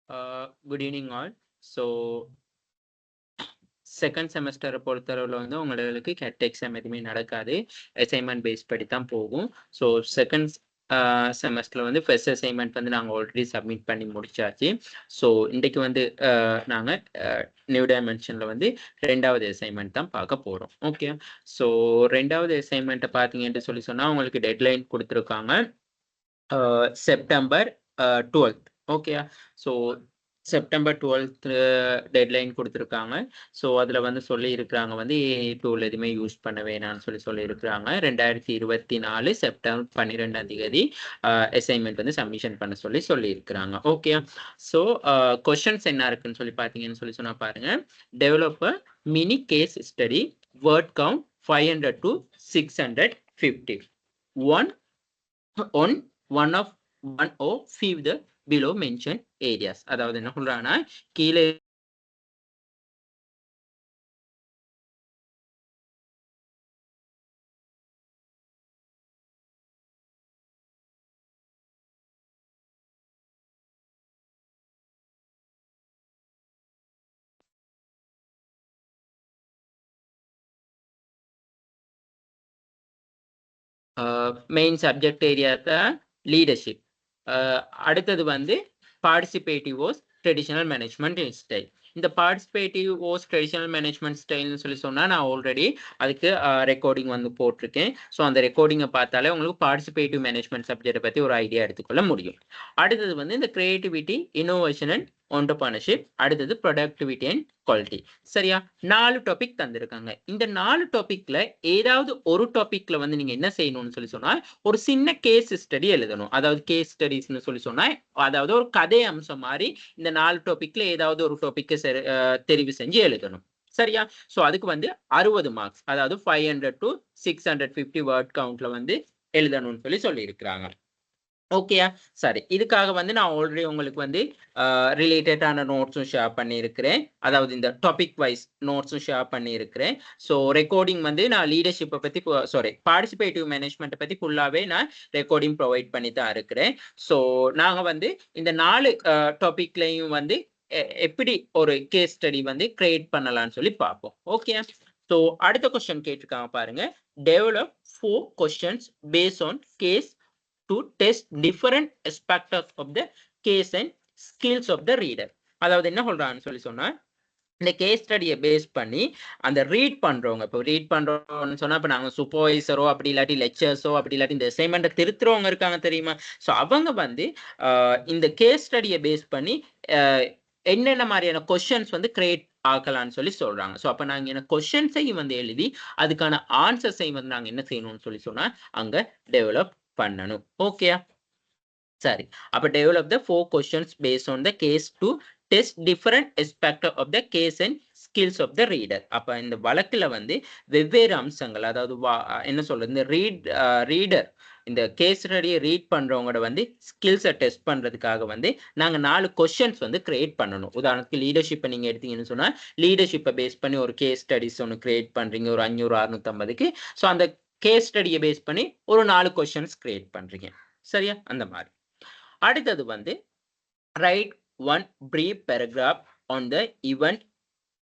Good evening all. So second செமஸ்டரை பொறுத்தளவில் வந்து உங்களுக்கு கேட் எக்ஸாம் எதுவுமே நடக்காது. அசைன்மெண்ட் பேஸ் படி தான் போகும். ஸோ செகண்ட் செமஸ்டரில் வந்து ஃபர்ஸ்ட் அசைன்மெண்ட் வந்து நாங்கள் ஆல்ரெடி சப்மிட் பண்ணி முடிச்சாச்சு. ஸோ இன்றைக்கு வந்து நாங்கள் நியூ டைமென்ஷனில் வந்து ரெண்டாவது அசைன்மெண்ட் தான் பார்க்க போகிறோம். ஓகே, ஸோ ரெண்டாவது அசைன்மெண்ட்டை பார்த்தீங்கன்னு சொல்லி சொன்னால் உங்களுக்கு டெட்லைன் கொடுத்துருக்காங்க September 12th. Okay, so September 12th deadline கொடுத்துருக்காங்க. ஸோ அதில் வந்து சொல்லியிருக்கிறாங்க வந்து ஏஐ டூல் எதுவுமே யூஸ் பண்ண வேணாம்னு சொல்லியிருக்கிறாங்க. 2024 செப்டம்பர் 12 அசைன்மெண்ட் வந்து சப்மிஷன் பண்ண சொல்லியிருக்கிறாங்க. ஓகே, ஸோ கொஷன்ஸ் என்ன இருக்குன்னு சொல்லி பார்த்தீங்கன்னு சொல்லி சொன்னால் பாருங்க. Develop mini case study, word count 500 to 650. one or few the below mentioned areas. அதாவது என்ன சொல்றாங்கன்னா கீழே மெயின் சப்ஜெக்ட் ஏரியா தான் லீடர்ஷிப். அடுத்தது வந்து participative hose traditional management style. இந்த பார்ட்டிசிபேட்டிவ் ஓஸ் ட்ரெடிஷனல் மேனேஜ்மெண்ட் ஸ்டைல்னு சொல்லி சொன்னால் நான் ஆல்ரெடி அதுக்கு ரெக்கார்டிங் வந்து போட்டிருக்கேன். ஸோ அந்த ரெக்கார்டிங்கை பார்த்தாலே உங்களுக்கு பார்ட்டிசிபேட்டிவ் மேனேஜ்மெண்ட் சப்ஜெக்டை பற்றி ஒரு ஐடியா எடுத்துக்கொள்ள முடியும். அடுத்தது வந்து இந்த கிரியேட்டிவிட்டி, இன்னோவேஷன் அண்ட் என்டர்பிரினர்ஷிப், அடுத்தது ப்ரொடக்டிவிட்டி அண்ட் குவாலிட்டி. சரியா, 4 டாபிக் தந்திருக்காங்க. இந்த 4 டாபிக்ல ஏதாவது ஒரு டாபிக்ல வந்து நீங்க என்ன செய்யணும்னு சொல்லி சொன்னா ஒரு சின்ன கேஸ் ஸ்டடி எழுதணும். அதாவது கேஸ் ஸ்டடிஸ்னு சொல்லி சொன்னா அதாவது ஒரு கதை அம்சம் மாதிரி இந்த 4 டாபிக்ல ஏதாவது ஒரு டாபிக்கை தெரிவு செஞ்சு எழுதணும். சரியா, சோ அதுக்கு வந்து 60 மார்க்ஸ், அதாவது 500 to 650 வேர்ட் கவுண்ட்ல வந்து எழுதணும்னு சொல்லி இருக்கிறாங்க. ஓகேயா, சரி. இதுக்காக வந்து நான் ஆல்ரெடி உங்களுக்கு வந்து ரிலேட்டடான நோட்ஸும் ஷேர் பண்ணியிருக்கிறேன். அதாவது இந்த டாபிக் வைஸ் நோட்ஸும் ஷேர் பண்ணியிருக்கிறேன். ஸோ ரெக்கார்டிங் வந்து நான் லீடர்ஷிப்பை பற்றி பார்ட்டிசிபேட்டிவ் மேனேஜ்மெண்ட்டை பற்றி ஃபுல்லாகவே நான் ரெக்கார்டிங் ப்ரொவைட் பண்ணி தான் இருக்கிறேன். ஸோ நாங்கள் வந்து இந்த 4 டாபிக்லையும் வந்து எப்படி ஒரு கேஸ் ஸ்டடி வந்து கிரியேட் பண்ணலாம்னு சொல்லி பார்ப்போம். ஓகே, ஸோ அடுத்த கொஸ்டின் கேட்டிருக்காங்க பாருங்க. Develop 4 questions based on case to test different aspects of the case and skills of the reader. அதாவது என்ன சொல்றான்னு சொல்லி சொன்னா இந்த கேஸ் ஸ்டடியை பேஸ் பண்ணி அந்த ரீட் பண்றவங்க, இப்போ ரீட் பண்றோம்னு சொன்னா இப்போ நாங்கள் சூப்பர்வைசரோ அப்படி இல்லாட்டி லெக்சர்ஸோ அப்படி இல்லாட்டி இந்த அசைன்மெண்ட்டை திருத்துறவங்க இருக்காங்க தெரியுமா. ஸோ அவங்க வந்து இந்த கேஸ் ஸ்டடியை பேஸ் பண்ணி என்னென்ன மாதிரியான கொஸ்டின்ஸ் வந்து கிரியேட் ஆக்கலாம்னு சொல்லி சொல்றாங்க. ஸோ அப்போ நாங்கள் என்ன கொஸ்டின்ஸையும் வந்து எழுதி அதுக்கான ஆன்சர்ஸையும் வந்து நாங்கள் என்ன செய்யணும்னு சொல்லி சொன்னா அங்க டெவலப் பண்ணணும். ஓகேயா, சரி. அப்ப develop the 4 questions based on the case to test different aspect of the case and skills of the reader. அப்ப இந்த வழக்குல வந்து வெவ்வேறு அம்சங்கள், அதாவது என்ன சொல்றது, இந்த ரீடர் இந்த கேஸ் ஸ்டடியை ரீட் பண்றவங்களோட வந்து ஸ்கில்ஸை டெஸ்ட் பண்றதுக்காக வந்து நாங்க 4 கொஸ்டின்ஸ் வந்து கிரியேட் பண்ணணும். உதாரணத்துக்கு லீடர்ஷிப்பை நீங்க எடுத்தீங்கன்னு சொன்னா லீடர்ஷிப்பை பேஸ் பண்ணி ஒரு கேஸ் ஸ்டடிஸ் ஒன்று கிரியேட் பண்றீங்க ஒரு 500-650க்கு. ஸோ அந்த கேஸ் ஸ்டடியை பேஸ் பண்ணி ஒரு 4 கொஸ்டின்ஸ் கிரியேட் பண்றீங்க. சரியா, அந்த மாதிரி. அடுத்தது வந்து right 1 brief paragraph on the event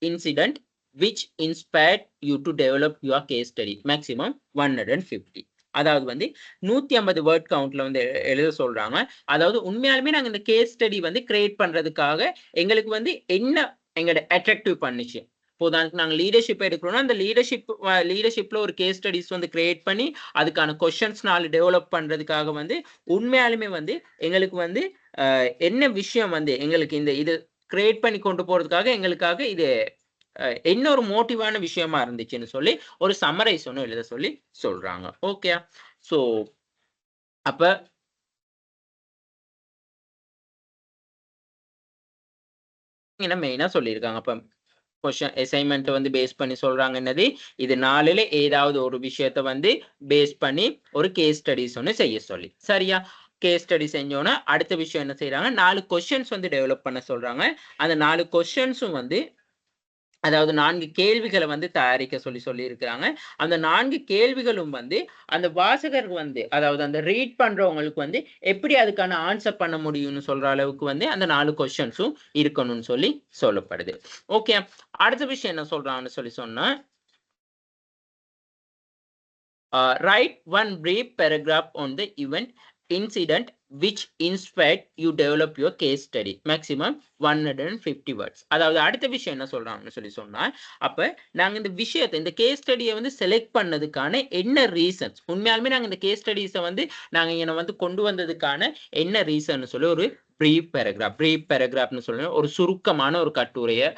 incident which inspired you to develop your case study, maximum 150. அதாவது வந்து 150 வேர்ட் கவுண்ட்ல வந்து எழுத சொல்றாங்க. அதாவது உண்மையாலுமே நாங்க இந்த கேஸ் ஸ்டடி வந்து கிரியேட் பண்றதுக்காக எங்களுக்கு வந்து என்ன எங்களோட அட்ராக்டிவ் பண்ணுச்சு. இப்போதான் நாங்கள் லீடர்ஷிப் எடுக்கிறோம்னா அந்த லீடர்ஷிப்ல ஒரு கேஸ் ஸ்டடிஸ் வந்து கிரியேட் பண்ணி அதுக்கான கொஸ்டின்ஸ் 4 டெவலப் பண்றதுக்காக வந்து உண்மையாலுமே வந்து எங்களுக்கு வந்து என்ன விஷயம் வந்து எங்களுக்கு இந்த இது கிரியேட் பண்ணி கொண்டு போறதுக்காக எங்களுக்காக இது என்ன ஒரு மோட்டிவான விஷயமா இருந்துச்சுன்னு சொல்லி ஒரு சம்மரைஸ் ஒன்று எழுத சொல்றாங்க. ஓகே, ஸோ அப்ப என்ன மெயினா சொல்லியிருக்காங்க. அப்ப கொஸ்டின் அசைன்மெண்ட் வந்து பேஸ் பண்ணி சொல்றாங்க என்னது, இது 4ல ஏதாவது ஒரு விஷயத்த வந்து பேஸ் பண்ணி ஒரு கேஸ் ஸ்டடிஸ் ஒன்று செய்ய சொல்லி. சரியா, கேஸ் ஸ்டடி செஞ்சோன்னா அடுத்த விஷயம் என்ன செய்யறாங்க, 4 கொஸ்டின்ஸ் வந்து டெவலப் பண்ண சொல்றாங்க. அந்த 4 கொஸ்டின்ஸும் வந்து அதாவது 4 கேள்விகளை வந்து தயாரிக்க சொல்லியிருக்கிறாங்க. அந்த 4 கேள்விகளும் வந்து அந்த வாசகருக்கு வந்து அதாவது அந்த ரீட் பண்றவங்களுக்கு வந்து எப்படி அதுக்கான ஆன்சர் பண்ண முடியும்னு சொல்ற அளவுக்கு வந்து அந்த 4 கொஸ்டின்ஸும் இருக்கணும்னு சொல்லப்படுது. ஓகே, அடுத்த விஷயம் என்ன சொல்றாங்கன்னு சொன்னா write one brief paragraph on the event incident which inspired you develop your case study maximum 150 words. அதாவது அடுத்த விஷயம் என்ன சொல்றாங்கன்னு சொன்னா அப்ப நாங்க இந்த விஷயத்தை இந்த கேஸ் ஸ்டடியை வந்து செலக்ட் பண்ணதுக்கான என்ன ரீசன்ஸ், உண்மையாலுமே நாங்க இந்த கேஸ் ஸ்டடிஸை வந்து நாங்க இங்க வந்து கொண்டு வந்ததுக்கான என்ன ரீசன் சொல்லி ஒரு பிரீஃப் பேராகிராஃப்னு சொல்லுங்க, ஒரு சுருக்கமான ஒரு கட்டுரையை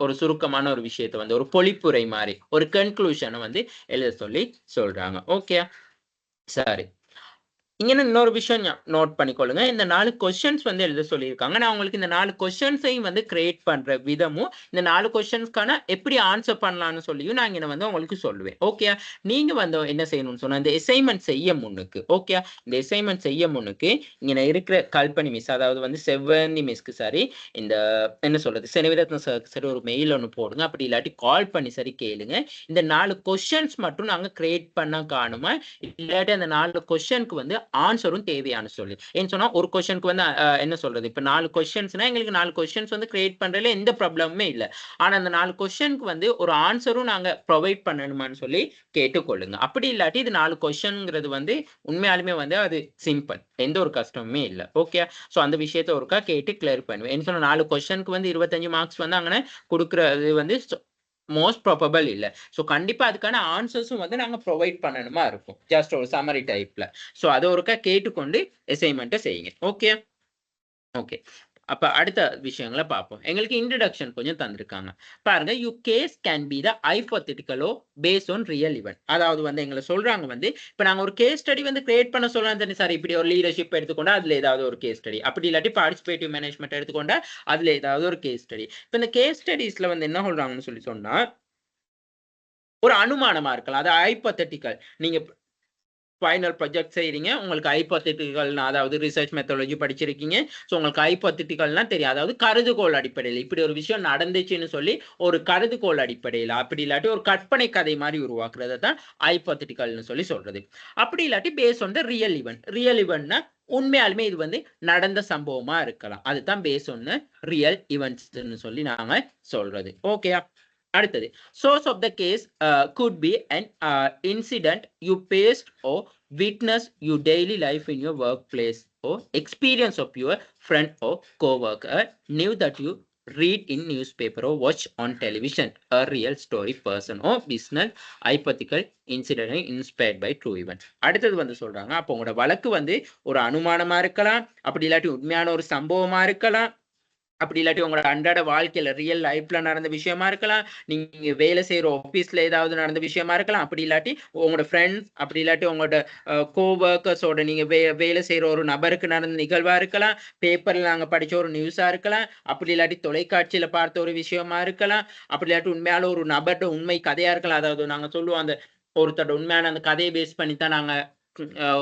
ஒரு சுருக்கமான ஒரு விஷயத்தை வந்து ஒரு பொழிப்புரை மாதிரி ஒரு கன்க்ளூஷனை வந்து எழுத சொல்றாங்க. ஓகே, சரி. இங்க இன்னொரு விஷயம் நோட் பண்ணிக்கொள்ளுங்க. இந்த 4 கொஸ்டின்ஸ் வந்து எழுத சொல்லியிருக்காங்க. நான் உங்களுக்கு இந்த 4 கொஸ்டின்ஸையும் வந்து கிரியேட் பண்ற விதமும் இந்த 4 கொஸ்டின்ஸ்க்கான எப்படி ஆன்சர் பண்ணலாம்னு சொல்லியும் நான் இங்க வந்து உங்களுக்கு சொல்லுவேன். ஓகே, நீங்க வந்து என்ன செய்யணும்னு சொன்னா இந்த அசைன்மெண்ட் செய்ய முன்னுக்கு ஓகே, இந்த அசைன்மெண்ட் செய்ய முன்னுக்கு இங்க இருக்கிற கல்பனி மிஸ் அதாவது வந்து செவ்வந்தி மிஸ்க்கு சரி இந்த என்ன சொல்றது செனிவிரத்ன சரி ஒரு மெயில் ஒன்று போடுங்க. அப்படி இல்லாட்டி கால் பண்ணி சரி கேளுங்க. இந்த 4 கொஸ்டின்ஸ் மட்டும் நாங்க கிரியேட் பண்ண காணுமா, இல்லாட்டி அந்த 4 கொஸ்டினுக்கு வந்து ஆன்சரும் தேவையான சொல்லி ஏன்னு சொன்னா ஒரு கொஸ்டினுக்கு வந்து என்ன சொல்றது இப்ப 4 கொஸ்டின்ஸ்னா எங்களுக்கு 4 கொஸ்டின்ஸ் வந்து கிரியேட் பண்றதுல எந்த ப்ராப்ளமுமே இல்ல. ஆனா அந்த 4 கொஸ்டினுக்கு வந்து ஒரு ஆன்சரும் நாங்க ப்ரொவைட் பண்ணணுமான்னு சொல்லி கேட்டுக்கொள்ளுங்க. அப்படி இல்லாட்டி இது 4 கொஸ்டின்ங்கிறது வந்து உண்மையாலுமே வந்து அது சிம்பிள், எந்த ஒரு கஷ்டமுமே இல்ல. ஓகே, சோ அந்த விஷயத்தை ஒருக்கா கேட்டு கிளியர் பண்ணுவேன். என்ன சொன்னா 4 கொஸ்டினுக்கு வந்து 25 மார்க்ஸ் வந்து அங்கே கொடுக்கறது வந்து மோஸ்ட் ப்ராபபிள் இல்ல. சோ கண்டிப்பா அதுக்கான ஆன்சர்ஸும் வந்து நாங்க ப்ரொவைட் பண்ணணுமா இருக்கும், ஜஸ்ட் ஒரு சம்மரி டைப்ல. சோ அதை ஒருக்கா கேட்டுக்கொண்டு அசைன்மெண்ட்டை செய்யுங்க. ஓகே ஓகே, அப்ப அடுத்த விஷயங்களை பார்ப்போம். எங்களுக்கு இன்ட்ரடக்ஷன் கொஞ்சம் தந்திருக்காங்க பாருங்க. You case can be the ஹைபோதெட்டிக்கலோ பேஸ்ட் ஆன் ரியல் இவென்ட். அதாவது வந்து எங்களை சொல்றாங்க வந்து இப்ப நாங்க ஒரு கேஸ் ஸ்டடி வந்து கிரியேட் பண்ண சொல்லலாம் தானே சார். இப்படி ஒரு லீடர்ஷிப் எடுத்துக்கொண்டா அதுல ஏதாவது ஒரு கேஸ் ஸ்டடி, அப்படி இல்லாட்டி பார்ட்டிசிபேட்டிவ் மேனேஜ்மெண்ட் எடுத்துக்கொண்டா அதுல ஏதாவது ஒரு கேஸ் ஸ்டடி. இப்ப இந்த கேஸ் ஸ்டடிஸ்ல வந்து என்ன சொல்றாங்கன்னு சொன்னா ஒரு அனுமானமா இருக்கலாம், அது ஹைபோதெட்டிக்கல். நீங்க ஃபைனல் ப்ராஜெக்ட் செய்றீங்க, உங்களுக்கு ஹைபோதெட்டிக்கல்னா அதாவது ரிசர்ச் மெத்தடாலஜி படிச்சிருக்கீங்க. ஸோ உங்களுக்கு ஹைபோதெட்டிக்கல்னா தெரியும், அதாவது கருதுகோள் அடிப்படையில் இப்படி ஒரு விஷயம் நடந்துச்சுன்னு சொல்லி ஒரு கருதுகோள் அடிப்படையில், அப்படி இல்லாட்டி ஒரு கற்பனை கதை மாதிரி உருவாக்குறதை தான் ஹைபோதெட்டிக்கல்னு சொல்றது. அப்படி இல்லாட்டி based on the real event. Real ஈவென்ட்னா உண்மையாலுமே இது வந்து நடந்த சம்பவமா இருக்கலாம், அதுதான் பேஸ் ஆன் ரியல் ஈவென்ட்ஸ்னு சொல்லி நாங்க சொல்றது. ஓகேயா, அடுத்தது source of the case could be an incident you faced or witnessed your daily life in your workplace or experience of your friend or co-worker knew that you read in newspaper or watch on television, a real story person or business hypothetical incident inspired by true event. அடுத்தது வந்து சொல்றாங்க அப்போ உங்களோட வழக்கு வந்து ஒரு அனுமானமா இருக்கலாம், அப்படி இல்லாட்டி உண்மையான ஒரு சம்பவமா இருக்கலாம், அப்படி இல்லாட்டி உங்களோட அன்றாட வாழ்க்கையில ரியல் லைஃப்ல நடந்த விஷயமா இருக்கலாம், நீங்க வேலை செய்யற ஆபீஸ்ல ஏதாவது நடந்த விஷயமா இருக்கலாம், அப்படி இல்லாட்டி உங்களோட ஃப்ரெண்ட்ஸ், அப்படி இல்லாட்டி உங்களோட கோவர்க்கர்ஸோட நீங்க வேலை செய்யற ஒரு நபருக்கு நடந்த நிகழ்வா இருக்கலாம், பேப்பர்ல நாங்க படிச்ச ஒரு நியூஸா இருக்கலாம், அப்படி இல்லாட்டி தொலைக்காட்சியில பார்த்த ஒரு விஷயமா இருக்கலாம், அப்படி இல்லாட்டி உண்மையால ஒரு நபர்ட உண்மை கதையா இருக்கலாம். அதாவது நாங்க சொல்லுவோம் அந்த ஒருத்தரோட உண்மையான அந்த கதையை பேஸ் பண்ணி தான் நாங்க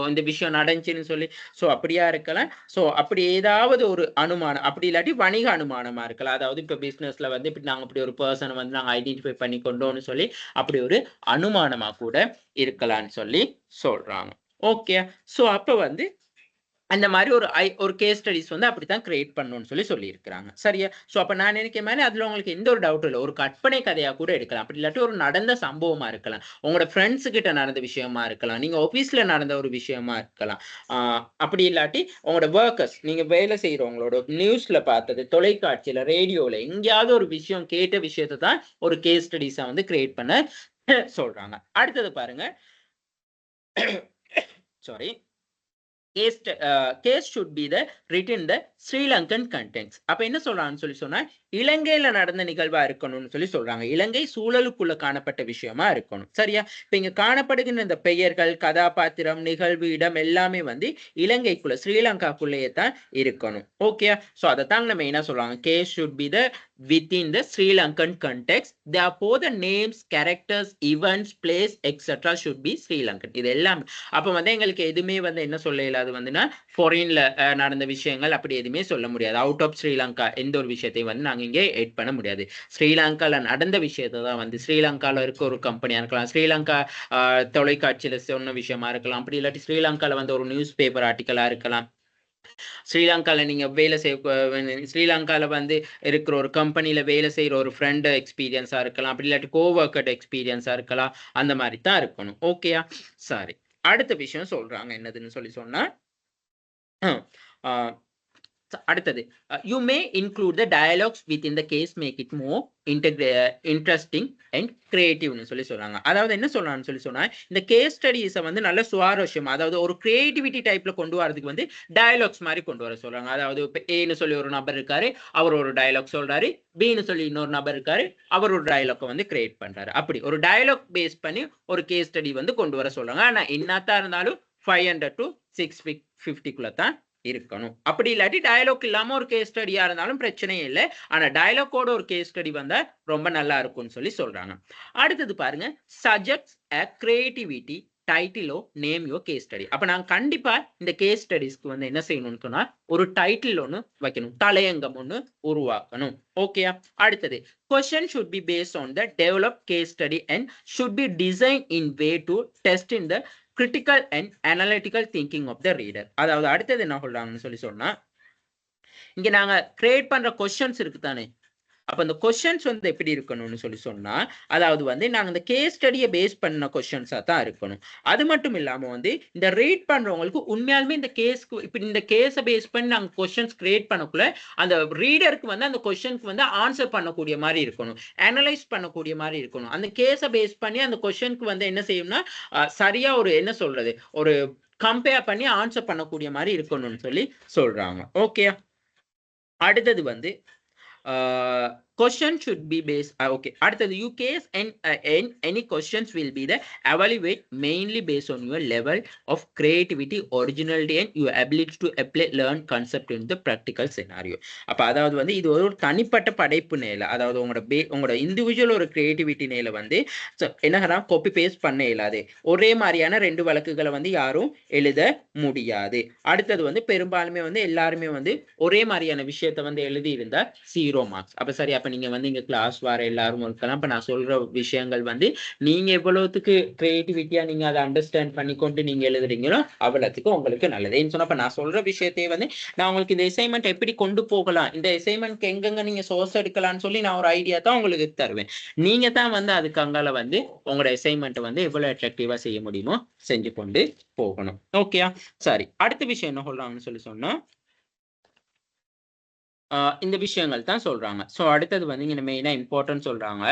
இந்த விஷயம் நடந்துச்சுன்னு சொல்லி. சோ அப்படியா இருக்கலாம். சோ அப்படி ஏதாவது ஒரு அனுமானம், அப்படி இல்லாட்டி வணிக அனுமானமா இருக்கலாம். அதாவது இப்ப பிசினஸ்ல வந்து இப்படி நாங்க இப்படி ஒரு பர்சனை வந்து நாங்க ஐடென்டிஃபை பண்ணி கொண்டோம்னு சொல்லி அப்படி ஒரு அனுமானமா கூட இருக்கலாம்னு சொல்லி சொல்றாங்க. ஓகே, சோ அப்ப வந்து அந்த மாதிரி ஒரு கேஸ் ஸ்டடிஸ் வந்து அப்படித்தான் கிரியேட் பண்ணணும்னு சொல்லி இருக்கிறாங்க. சரியா, சோ அப்ப நான் நினைக்கிறேன் மேலே அதுல உங்களுக்கு எந்த ஒரு டவுட் இல்லை, ஒரு கற்பனை கதையா கூட எடுக்கலாம், அப்படி இல்லாட்டி ஒரு நடந்த சம்பவமா இருக்கலாம், உங்களோட ஃப்ரெண்ட்ஸ் கிட்ட நடந்த விஷயமா இருக்கலாம், நீங்க ஆபீஸ்ல நடந்த ஒரு விஷயமா இருக்கலாம், அப்படி இல்லாட்டி உங்களோட ஒர்க்கர்ஸ் நீங்க வேலை செய்யறவங்களோட நியூஸ்ல பார்த்தது, தொலைக்காட்சியில ரேடியோல எங்கேயாவது ஒரு விஷயம் கேட்ட விஷயத்தை தான் ஒரு கேஸ் ஸ்டடிஸா வந்து கிரியேட் பண்ண சொல்றாங்க. அடுத்தது பாருங்க, sorry, case should be the written the Sri Lankan contents. அப்ப என்ன சொல்றாங்கன்னு சொன்னா இலங்கையில நடந்த நிகழ்வா இருக்கணும்னு சொல்லி சொல்றாங்க. இலங்கை சூழலுக்குள்ள காணப்பட்ட விஷயமா இருக்கணும். சரியா, இப்ப இங்க காணப்படுகின்ற இந்த பெயர்கள், கதாபாத்திரம், நிகழ்வு, இடம் எல்லாமே வந்து இலங்கைக்குள்ள ஸ்ரீலங்காக்குள்ளேயே தான் இருக்கணும். ஓகே, சோ அதைத்தாங்க நம்ம என்ன சொல்றாங்க, case should be the within the Sri Lankan context. Therefore the names, characters, events, place, etc. should be Sri Lankan. இது எல்லாம் அப்ப வந்து எங்களுக்கு எதுவுமே வந்து என்ன சொல்ல இயலாது வந்துன்னா ஃபாரின்ல நடந்த விஷயங்கள் அப்படி எதுவுமே சொல்ல முடியாது. அவுட் ஆஃப் ஸ்ரீலங்கா எந்த ஒரு விஷயத்தையும் வந்து நாங்க நாங்க இங்கே எட் பண்ண முடியாது. ஸ்ரீலங்கால நடந்த விஷயத்தை தான் வந்து ஸ்ரீலங்கால இருக்க ஒரு கம்பெனியா இருக்கலாம், ஸ்ரீலங்கா தொலைக்காட்சியில சொன்ன விஷயமா இருக்கலாம், அப்படி இல்லாட்டி ஸ்ரீலங்கால வந்து ஒரு நியூஸ் பேப்பர் ஆர்டிக்கலா இருக்கலாம், ஸ்ரீலங்கால நீங்க வேலை செய்ய ஸ்ரீலங்கால வந்து இருக்கிற ஒரு கம்பெனில வேலை செய்யற ஒரு ஃப்ரெண்ட் எக்ஸ்பீரியன்ஸா இருக்கலாம், அப்படி இல்லாட்டி கோவர்க்கர் எக்ஸ்பீரியன்ஸா இருக்கலாம், அந்த மாதிரி தான் இருக்கணும். ஓகேயா? சரி, அடுத்த விஷயம் சொல்றாங்க என்னதுன்னு சொன்னா அடுத்தது you may include the dialogues with in the case make it more interesting and கிரியேட்டிவ்னு சொல்றாங்க. அதாவது என்ன சொல்றான்னு சொன்னா இந்த கேஸ் ஸ்டடிஸை வந்து நல்ல சுவாரஸ்யம், அதாவது ஒரு கிரியேட்டிவிட்டி டைப்ல கொண்டு வரதுக்கு வந்து டயலாக்ஸ் மாதிரி கொண்டு வர சொல்றாங்க. அதாவது இப்போ ஏன்னு சொல்லி ஒரு நபர் இருக்காரு, அவர் ஒரு டயலாக் சொல்றாரு, பின்னு சொல்லி இன்னொரு நபர் இருக்காரு, அவர் ஒரு டயலாக் வந்து கிரியேட் பண்றாரு. அப்படி ஒரு டயலாக் பேஸ் பண்ணி ஒரு கேஸ் ஸ்டடி வந்து கொண்டு வர சொல்றாங்க. ஆனா என்னத்தான் இருந்தாலும் 500 to 650 தான் இருக்கணும். அப்படி இல்லாட்டி டயலாக் இல்லாம ஒரு கேஸ் ஸ்டடியா இருந்தாலும் பிரச்சனையே இல்லை. ஆனா டயலாக்கோட ஒரு கேஸ் ஸ்டடி வந்தா ரொம்ப நல்லா இருக்கும்னு சொல்றாங்க. அடுத்தது பாருங்க, சஜெக்ட்ஸ் a creativity டைட்டிலோ நேம் யோ கேஸ் ஸ்டடி. அப்ப நாங்க கண்டிப்பா இந்த கேஸ் ஸ்டடிஸ்க்கு வந்து என்ன செய்யணும்னு சொன்னா ஒரு டைட்டில் ஒன்று வைக்கணும், தலையங்கம் ஒன்று உருவாக்கணும். ஓகேயா? அடுத்தது question should be based on the developed case study and should be designed in way to test in the critical and analytical thinking of the reader. அதாவது அடுத்தது என்ன சொல்றாங்கன்னு சொன்னா இங்க நாங்க கிரியேட் பண்ற கொஸ்டின்ஸ் இருக்கு தானே, அப்ப அந்த கொஸ்டின்ஸ் வந்து எப்படி இருக்கணும்னு சொன்னா அதாவது வந்து நாங்க இந்த கேஸ் ஸ்டடியை பேஸ் பண்ண கொஸ்டின்ஸா தான் இருக்கணும். அது மட்டும் இல்லாம வந்து இந்த ரீட் பண்றவங்களுக்கு உண்மையாலுமே இந்த கேஸ்க்கு இப்படி இந்த கேஸை பேஸ் பண்ணி நாங்க கொஸ்டின்ஸ் கிரியேட் பண்ணக்குள்ள அந்த ரீடருக்கு வந்து அந்த கொஸ்டினுக்கு வந்து ஆன்சர் பண்ணக்கூடிய மாதிரி இருக்கணும், அனலைஸ் பண்ணக்கூடிய மாதிரி இருக்கணும். அந்த கேஸை பேஸ் பண்ணி அந்த கொஸ்டினுக்கு வந்து என்ன செய்யும்னா சரியா ஒரு என்ன சொல்றது ஒரு கம்பேர் பண்ணி ஆன்சர் பண்ணக்கூடிய மாதிரி இருக்கணும்னு சொல்றாங்க. ஓகே, அடுத்தது வந்து question should be based okay அடுத்தது you case and any questions will be the evaluate mainly based on your level of creativity, originality and your ability to apply learn concept in the practical scenario. அப்ப அதாவது வந்து இது ஒரு தனிப்பட்ட படைப்பு நேல, அதாவது உங்களோட இண்டிவிஜுவல் ஒரு கிரியேட்டிவிட்டி நேல வந்து என்ன காப்பி பேஸ்ட் பண்ண இயலாது, ஒரே மாதிரியான ரெண்டு வழக்குகளை வந்து யாரும் எழுத முடியாது. அடுத்தது வந்து பெரும்பாலுமே வந்து எல்லாருமே வந்து ஒரே மாதிரியான விஷயத்தை வந்து எழுதி இருந்தா 0 மார்க்ஸ். அப்ப சரி, அப்ப நீங்க வந்து இங்க கிளாஸ் வர எல்லாரும் இருக்கலாம். இப்ப நான் சொல்ற விஷயங்கள் வந்து நீங்க எவ்வளவுக்கு கிரியேட்டிவிட்டியா நீங்க அதை அண்டர்ஸ்டாண்ட் பண்ணிக்கொண்டு நீங்க எழுதுறீங்களோ அவ்வளவுக்கு உங்களுக்கு நல்லதுன்னு சொன்னா நான் சொல்ற விஷயத்தையே வந்து நான் உங்களுக்கு இந்த அசைன்மெண்ட் எப்படி கொண்டு போகலாம், இந்த அசைன்மெண்ட் எங்கெங்க நீங்க சோர்ஸ் எடுக்கலாம்னு சொல்லி நான் ஒரு ஐடியா தான் உங்களுக்கு தருவேன். நீங்க தான் வந்து அதுக்கு அங்கால வந்து உங்களோட அசைன்மெண்ட் வந்து எவ்வளவு அட்ராக்டிவா செய்ய முடியுமோ செஞ்சு கொண்டு போகணும். ஓகேயா? சரி, அடுத்த விஷயம் என்ன சொல்றாங்கன்னு சொன்னா இந்த விஷயங்கள் தான் சொல்றாங்க. ஸோ அடுத்தது வந்து இங்க மெயினா இம்பார்ட்டன்ட் சொல்றாங்க,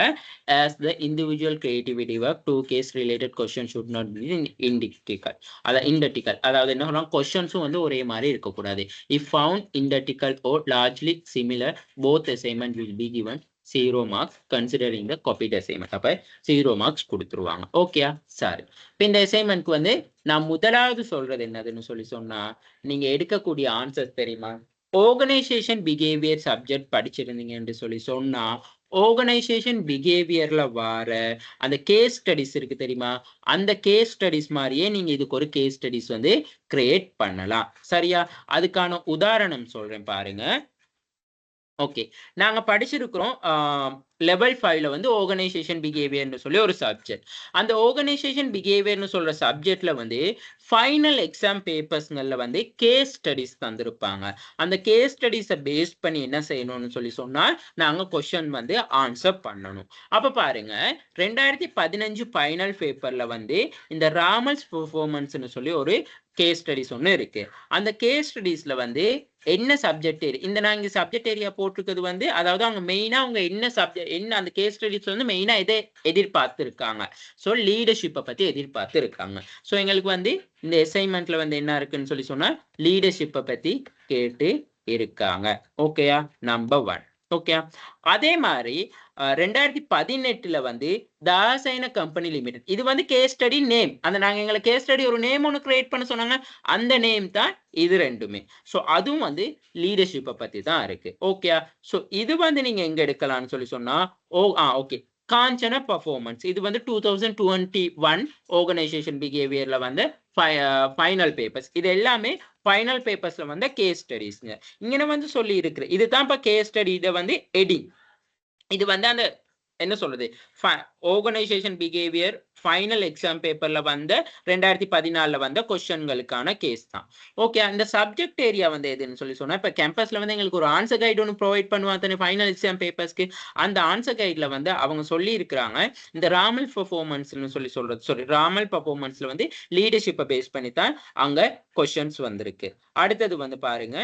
as the individual creativity work two case related questions should not be identical. identical அதாவது என்ன சொல்றாங்க, கொஸ்டின்ஸும் வந்து ஒரே மாதிரி இருக்கக்கூடாது. if found identical or largely similar both assignment will be given 0 marks considering the copied assignment. அப்ப 0 marks கொடுத்துருவாங்க. ஓகேயா? சரி, இப்போ இந்த அசைன்மெண்ட்க்கு வந்து நான் முதலாவது சொல்றது என்னதுன்னு சொன்னா நீங்க எடுக்கக்கூடிய ஆன்சர்ஸ் தெரியுமா, ஆர்கனைசேஷன் பிஹேவியர் சப்ஜெக்ட் படிச்சிருந்தீங்கன்னு சொன்னா ஆர்கனைசேஷன் பிஹேவியர்ல வர அந்த கேஸ் ஸ்டடிஸ் இருக்கு தெரியுமா, அந்த கேஸ் ஸ்டடிஸ் மாதிரியே நீங்க இதுக்கு ஒரு கேஸ் ஸ்டடிஸ் வந்து கிரியேட் பண்ணலாம். சரியா? அதுக்கான உதாரணம் சொல்றேன் பாருங்க. ஓகே, நாங்க படிச்சிருக்கிறோம் லெவல் 5ல வந்து ஆர்கனைசேஷன் பிஹேவியர்னு சொல்லி ஒரு சப்ஜெக்ட். அந்த ஆர்கனைசேஷன் பிஹேவியர்னு சொல்ற சப்ஜெக்ட்ல வந்து ஃபைனல் எக்ஸாம் பேப்பர்ஸ்ல வந்து கேஸ் ஸ்டடிஸ் தந்திருப்பாங்க. அந்த கேஸ் ஸ்டடிஸை பேஸ் பண்ணி என்ன செய்யணும்னு சொன்னா நாங்க கொஸ்டின் வந்து ஆன்சர் பண்ணணும். அப்ப பாருங்க, 2015 ஃபைனல் பேப்பர்ல வந்து இந்த ராமல்ஸ் பெர்ஃபார்மன்ஸ்னு சொல்லி ஒரு கேஸ் ஸ்டடிஸ் ஒன்று இருக்கு. அந்த கேஸ் ஸ்டடிஸ்ல வந்து என்ன சப்ஜெக்ட் ஏரியா, இந்த நாங்க சப்ஜெக்ட் ஏரியா போட்டிருக்கிறது வந்து அதாவது அவங்க மெயினா அவங்க என்ன சப்ஜெக்ட் என்ன அந்த கேஸ் ஸ்டடிஸ் வந்து மெயினா எதை எதிர்பார்த்து இருக்காங்க, ஸோ லீடர்ஷிப்பை பத்தி எதிர்பார்த்து இருக்காங்க. ஸோ எங்களுக்கு வந்து இந்த அசைன்மெண்ட்ல வந்து என்ன இருக்குன்னு சொன்னா லீடர்ஷிப்பை பத்தி கேட்டு இருக்காங்க. ஓகேயா? நம்பர் 1. ஓகே, அதே மாதிரி 2018ல வந்து தாசைன கம்பெனி லிமிடெட், இது வந்து கேஸ் ஸ்டடி நேம், அந்த நாங்க எங்களை கேஸ் ஸ்டடி ஒரு நேம் ஒன்று கிரியேட் பண்ண சொன்னாங்க, அந்த நேம் தான் இது ரெண்டுமே. ஸோ அதுவும் வந்து லீடர்ஷிப்பை பத்தி தான் இருக்கு. ஓகே, ஸோ இது வந்து நீங்க எங்க எடுக்கலாம்னு சொன்னா ஓகே காஞ்சன பர்ஃபார்மன்ஸ் இது வந்து 2021 ஆர்கனைசேஷன் பிஹேவியர்ல வந்து ஃபைனல் பேப்பர்ஸ். இது எல்லாமே ஃபைனல் பேப்பர்ஸ்ல வந்து கேஸ் ஸ்டடிஸ்ங்க. இங்கே வந்து சொல்லி இருக்கு, இதுதான் இப்போ கேஸ் ஸ்டடி. இதை வந்து எடிங், இது வந்து அந்த என்ன சொல்றது, ஆர்கனைசேஷன் பிஹேவியர் ஃபைனல் எக்ஸாம் பேப்பர்ல வந்து 2014 வந்த கொஸ்டின்களுக்கான கேஸ் தான். ஓகே, அந்த சப்ஜெக்ட் ஏரியா வந்து எதுன்னு சொல்லி சொன்னா, இப்ப கேம்பஸ்ல வந்து எங்களுக்கு ஒரு ஆன்சர் கைடு ஒன்று ப்ரொவைட் பண்ணுவாங்க ஃபைனல் எக்ஸாம் பேப்பர்ஸ்க்கு. அந்த ஆன்சர் கைட்ல வந்து அவங்க சொல்லி இருக்கிறாங்க, இந்த ராமல் பெர்ஃபார்மன்ஸ்னு சொல்லி சொல்றது, சாரி ராமல் பெர்ஃபார்மன்ஸ்ல வந்து லீடர்ஷிப்பை பேஸ் பண்ணி தான் அங்க கொஸ்டின்ஸ் வந்திருக்கு. அடுத்தது வந்து பாருங்க,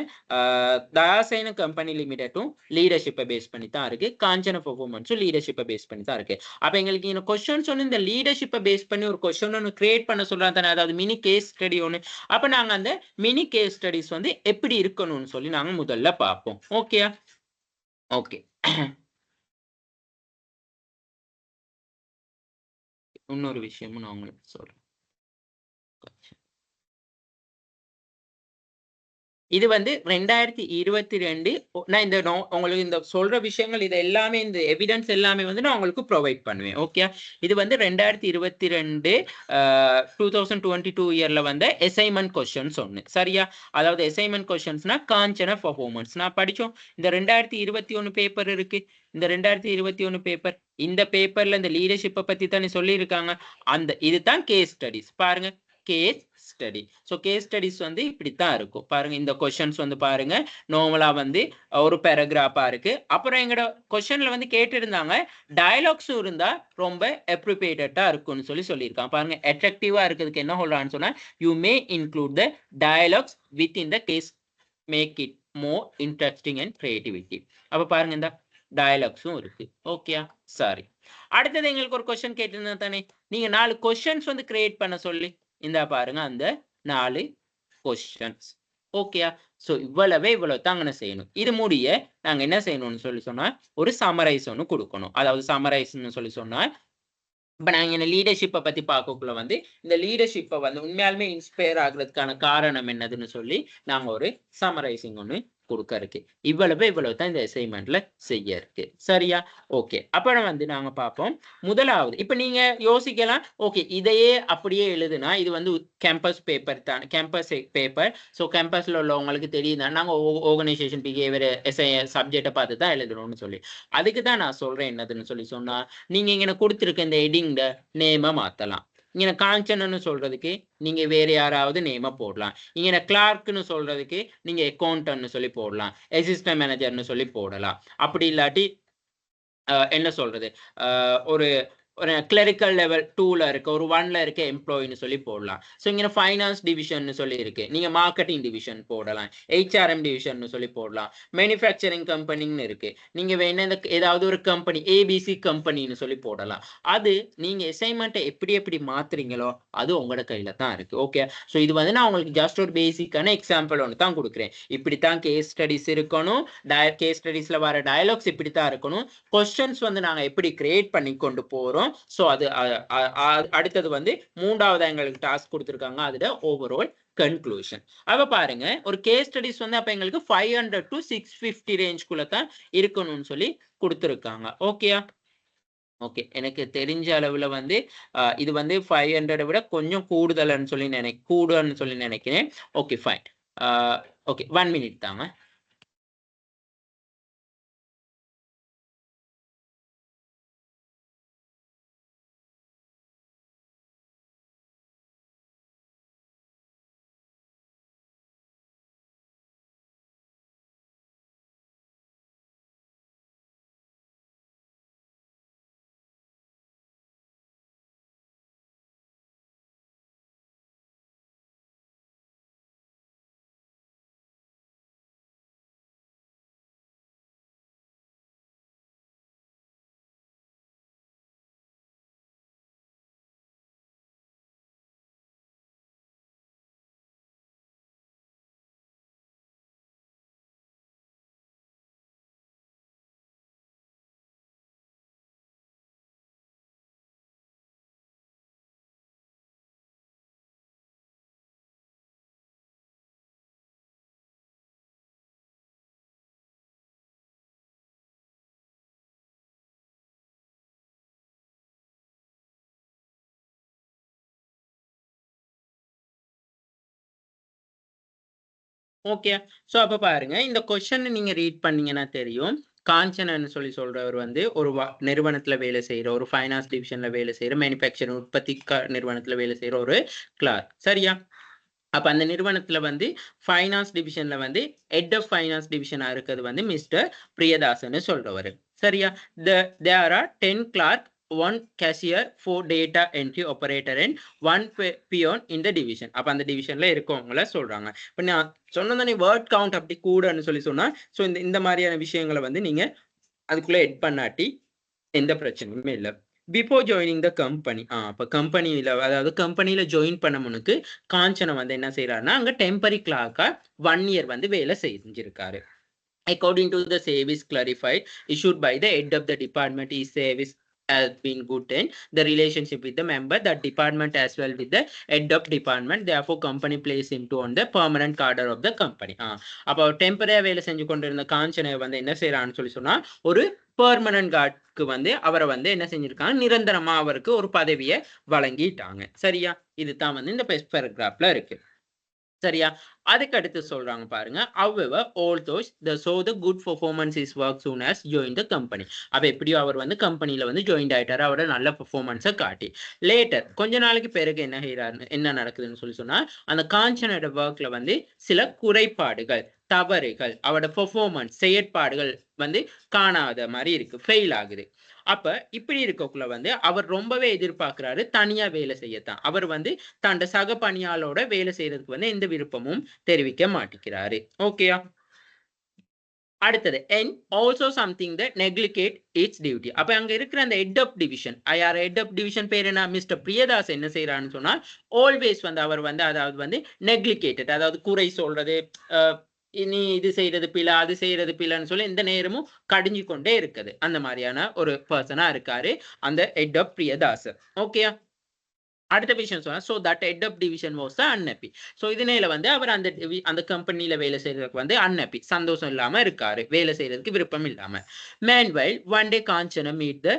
தாசைன கம்பெனி லிமிடெட்டும் லீடர்ஷிப்பை பேஸ் பண்ணி தான் இருக்கு, காஞ்சன பெர்ஃபார்மன்ஸும் லீடர்ஷிப்பை பேஸ் பண்ணி தான் இருக்கு. அப்ப எங்களுக்கு இந்த கொஸ்டின்ஸ் ஒன்று இந்த லீடர்ஷிப்பை பேஸ் பண்ணி ஒரு கொஸ்டின் ஒன்று கிரியேட் பண்ண சொல்றாங்க தானே, அதாவது மினி கேஸ் ஸ்டடி ஒன்று. அப்ப நாங்க அந்த மினி கேஸ் ஸ்டடிஸ் வந்து எப்படி இருக்கணும்னு சொல்லி நாங்க முதல்ல பார்ப்போம். ஓகே ஓகே, இன்னொரு விஷயமும் நான் உங்களுக்கு சொல்றேன். இது வந்து 2022, நான் இந்த உங்களுக்கு இந்த சொல்ற விஷயங்கள் இது எல்லாமே, இந்த எவிடன்ஸ் எல்லாமே வந்து நான் உங்களுக்கு ப்ரொவைட் பண்ணுவேன். ஓகே, இது வந்து 2022 2022 இயர்ல வந்து அசைன்மெண்ட் கொஸ்டின்ஸ் ஒன்று, சரியா? அதாவது அசைன்மெண்ட் கொஸ்டின்ஸ்னா காஞ்சன பெர்ஃபார்மன்ஸ் நான் படிச்சோம். இந்த 2021 பேப்பர் இருக்கு, இந்த 2021 பேப்பர், இந்த பேப்பர்ல இந்த லீடர்ஷிப்பை பத்தி தானே சொல்லி இருக்காங்க. அந்த இதுதான் கேஸ் ஸ்டடிஸ். பாருங்க, case study. So case studies வந்து இப்படித்தான் இருக்கும். பாருங்க, இந்த கொஸ்டின்ஸ் வந்து பாருங்க, நார்மலா வந்து ஒரு பேராகிராஃபா இருக்கு. அப்புறம் எங்களோட கொஸ்டின்ல வந்து கேட்டிருந்தாங்க, டயலாக்ஸும் இருந்தா ரொம்ப அப்ரோப்ரியேட்டா இருக்கும்னு சொல்லி சொல்லியிருக்காங்க. பாருங்க, அட்ராக்டிவா இருக்கிறதுக்கு என்ன சொல்றான்னு சொன்னா, you may include the dialogues with in the case, make it more interesting and creativity. அப்ப பாருங்க, இந்த டயலாக்ஸும் இருக்கு. Okay, sorry. அடுத்தது எங்களுக்கு ஒரு கொஸ்டின் கேட்டிருந்தா தானே, நீங்க 4 கொஸ்டின்ஸ் வந்து கிரியேட் பண்ண சொல்லி, இந்த பாருங்க அந்த 4 கொஸ்டின்ஸ். ஓகேயா? சோ இவ்வளவு தாங்க செய்யணும். இது முடிய நாங்க என்ன செய்யணும்னு சொல்லி சொன்னா, ஒரு சம்மரைஸ் ஒன்று கொடுக்கணும். அதாவது சம்மரைஸ்ன்னு சொல்லி சொன்னா, இப்ப நாங்க இந்த லீடர்ஷிப்பை பத்தி பார்க்கக்குள்ள வந்து, இந்த லீடர்ஷிப்பை வந்து உண்மையாலுமே இன்ஸ்பயர் ஆகுறதுக்கான காரணம் என்னதுன்னு சொல்லி நாங்க ஒரு சம்மரைசிங் ஒன்று கொடுக்க இருக்கு. இவ்வளவு தான் இந்த அசைன்மெண்ட்ல செய்ய இருக்கு. சரியா? ஓகே, அப்புறம் வந்து நாங்க பார்ப்போம். முதலாவது, இப்ப நீங்க யோசிக்கலாம், ஓகே இதையே அப்படியே எழுதுனா இது வந்து கேம்பஸ் பேப்பர் தான், கேம்பஸ் பேப்பர். ஸோ கேம்பஸ்ல உள்ளவங்களுக்கு தெரியுதா, நாங்க ஆர்கனைசேஷன் பிஹேவியர் சப்ஜெக்டை பார்த்து தான் எழுதணும்னு சொல்லி. அதுக்கு தான் நான் சொல்றேன் என்னதுன்னு சொல்லி சொன்னா, நீங்க இங்க கொடுத்திருக்க இந்த ஹெட்டிங்ல நேம மாத்தலாம். இங்க காஞ்சனன்னு சொல்றதுக்கு நீங்க வேற யாராவது நேம போடலாம். இங்க கிளார்க்னு சொல்றதுக்கு நீங்க அக்கௌண்டன்ட்னு சொல்லி போடலாம், அசிஸ்டன்ட் மேனேஜர்னு சொல்லி போடலாம். அப்படி இல்லாட்டி என்ன சொல்றது, ஒரு ஒரு கிளரிக்கல் லெவல் 2ல இருக்க, ஒரு 1ல இருக்க எம்ப்ளாயின்னு சொல்லி போடலாம். ஸோ இங்க ஃபைனான்ஸ் டிவிஷன் சொல்லி இருக்கு, நீங்க மார்க்கெட்டிங் டிவிஷன் போடலாம், ஹெச்ஆர்எம் டிவிஷன் சொல்லி போடலாம், மேனுஃபேக்சரிங் கம்பெனின்னு இருக்கு, நீங்க வேணா இந்த ஏதாவது ஒரு கம்பெனி ஏபிசி கம்பெனின்னு சொல்லி போடலாம். அது நீங்க அசைன்மெண்ட்டை எப்படி மாத்துறீங்களோ அது உங்களோட கையில தான் இருக்கு. ஓகே, ஸோ இது வந்து நான் உங்களுக்கு ஜஸ்ட் ஒரு பேசிக்கான எக்ஸாம்பிள் ஒன்று தான் கொடுக்குறேன். இப்படித்தான் கேஸ் ஸ்டடிஸ் இருக்கணும், கேஸ் ஸ்டடிஸ்ல வர டயலாக்ஸ் இப்படித்தான் இருக்கணும், கொஸ்டின்ஸ் வந்து நாங்க எப்படி கிரியேட் பண்ணி கொண்டு போறோம். சோ அது அடுத்தது வந்து மூன்றாவது எங்களுக்கு டாஸ்க் கொடுத்திருக்காங்க, அதோட ஓவரால் கன்க்ளூஷன். அப்ப பாருங்க, ஒரு கேஸ் ஸ்டடிஸ் வந்து அப்ப எங்களுக்கு 500 to 650 ரேஞ்ச்குள்ள தான் இருக்கணும்னு சொல்லி கொடுத்திருக்காங்க. ஓகேயா? ஓகே, எனக்கு தெரிஞ்ச அளவுல வந்து இது வந்து 500 விட கொஞ்சம் கூடுதல்னு சொல்லி நினைக்கிறேன். Okay fine. ஓகே 1 மினிட் தாங்க. ஓகே. ஸோ அப்ப பாருங்க இந்த கொஸ்டின் நீங்க ரீட் பண்ணீங்கன்னா தெரியும். காஞ்சனன்னு சொல்லி சொல்றவர் வந்து ஒரு நிறுவனத்துல வேலை செய்யற, ஒரு ஃபைனான்ஸ் டிவிஷன்ல வேலை செய்யற, மேனுஃபேக்சரிங் உற்பத்தி நிறுவனத்துல வேலை செய்யற ஒரு கிளார்க். சரியா? அப்ப அந்த நிறுவனத்துல வந்து ஃபைனான்ஸ் டிவிஷன்ல வந்து ஹெட் ஆஃப் ஃபைனான்ஸ் டிவிஷனா இருக்கிறது வந்து மிஸ்டர் பிரியதாசன் சொல்றவர். சரியா? there are 10 clerk, 1 cashier, 4 data entry operator and 1 peon in the division. அப்ப அந்த டிவிஷன்ல இருக்கவங்கள சொல்றாங்க. இப்ப நான் சொன்னதானே வேர்ட் கவுண்ட் அப்படி கூடன்னு சொல்லி சொன்னா, ஸோ இந்த மாதிரியான விஷயங்களை வந்து நீங்க அதுக்குள்ள எட் பண்ணாட்டி எந்த பிரச்சனையுமே இல்லை. பிஃபோர் ஜாயினிங் த கம்பெனி, அப்போ கம்பெனியில், அதாவது கம்பெனியில் ஜாயின் பண்ண முன்னுக்கு காஞ்சனை வந்து என்ன செய்யறாருன்னா அங்கே டெம்பரரி கிளார்க்கா 1 year வந்து வேலை செஞ்சிருக்காரு. According to the service clarified issued by the head of the department, his service has been good and the relationship with the member, that department as well with the head of department, therefore company place him to on the permanent cadre of the company. அப்போ டெம்பரரியா வேலை செஞ்சு கொண்டிருந்த காஞ்சனை வந்து என்ன செய்யறான்னு சொல்லி சொன்னா ஒரு பெர்மனன்ட் கார்டுக்கு வந்து அவரை வந்து என்ன செஞ்சிருக்காங்க, நிரந்தரமா அவருக்கு ஒரு பதவியை வழங்கிட்டாங்க. சரியா? இதுதான் வந்து இந்த பெஸ்ட் பேராகிராஃப்ல இருக்கு. சரியா? அதுக்கு அடுத்து சொல்றாங்க பாருங்க, however although the good performance is work soon as join the company. அப்ப எப்படியோ அவர் வந்து கம்பெனில வந்து ஜாயின் ஆயிட்டாரு, அவரோட நல்ல பெர்ஃபார்மன்ஸை காட்டி. லேட்டர் கொஞ்ச நாளைக்கு பிறகு என்ன நடக்குதுன்னு சொல்லி சொன்னா, அந்த காஞ்சனோட ஒர்க்ல வந்து சில குறைபாடுகள், தவறுகள், அவரோட பெர்ஃபார்மன்ஸ் செயற்பாடுகள் வந்து காணாத மாதிரி இருக்கு, ஃபெயில் ஆகுது. அப்ப இப்படி இருக்கக்குள்ள வந்து அவர் ரொம்பவே எதிர்பார்க்கிறாரு தனியா வேலை செய்யத்தான். அவர் வந்து தன் சக பணியாளோட வேலை செய்யறதுக்கு வந்து எந்த விருப்பமும் தெரிவிக்க மாட்டேங்கிறாரு. ஓகேயா? அடுத்தது and also something that neglected its duty. அப்ப அங்க இருக்கிற அந்த head of division, head of division பேர் என்ன, மிஸ்டர் பிரியதாஸ் என்ன செய்யறான்னு சொன்னா ஆல்வேஸ் வந்து அவர் வந்து அதாவது வந்து நெக்லிகேட்டட், அதாவது குறை சொல்றது, நீ இது செய்யறது பிள்ளை, அது செய்யறது பிள்ளைன்னு சொல்லி இந்த நேரமும் கடிஞ்சு கொண்டே இருக்குது. அந்த மாதிரியான ஒரு பர்சனா இருக்காரு அந்த ஹெட் ஆஃப் பிரியதாஸ். ஓகே. அடுத்த விஷயம் சொன்னா, so that head of division was unhappy. so இதனால வந்து அவர் அந்த கம்பெனில வேலை செய்யறதுக்கு வந்து unhappy, சந்தோஷம் இல்லாம இருக்காரு, வேலை செய்யறதுக்கு விருப்பம் இல்லாம. meanwhile one day Kanchana meet the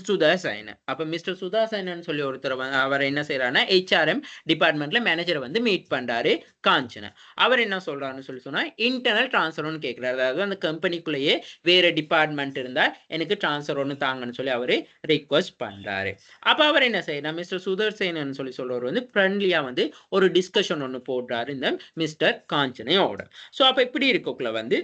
சுதாசைன. அப்ப மிஸ்டர் சுதாசைனன் சொல்லி ஒருத்தர் அவர் என்ன செய்யறாருன்னா HRM டிபார்ட்மெண்ட்ல மேனேஜரை வந்து மீட் பண்றாரு காஞ்சனா. அவர் என்ன சொல்றாருன்னு சொல்லி சொன்னா இன்டர்னல் டிரான்ஸ்ஃபர் கேட்கிறாரு, அதாவது அந்த கம்பெனிக்குள்ளேயே வேற டிபார்ட்மெண்ட் இருந்தா எனக்கு டிரான்ஸ்ஃபர் ஒன்று தாங்கன்னு சொல்லி அவரு ரிக்வெஸ்ட் பண்றாரு. அப்ப அவர் என்ன செய்யறாரு, மிஸ்டர் சுதர்சேனன் சொல்லி சொல்றவர் வந்து ஃப்ரெண்ட்லியா வந்து ஒரு டிஸ்கஷன் ஒன்று போடுறாரு இந்த மிஸ்டர் காஞ்சனையோட. ஸோ அப்ப இப்படி இருக்கக்குள்ள வந்து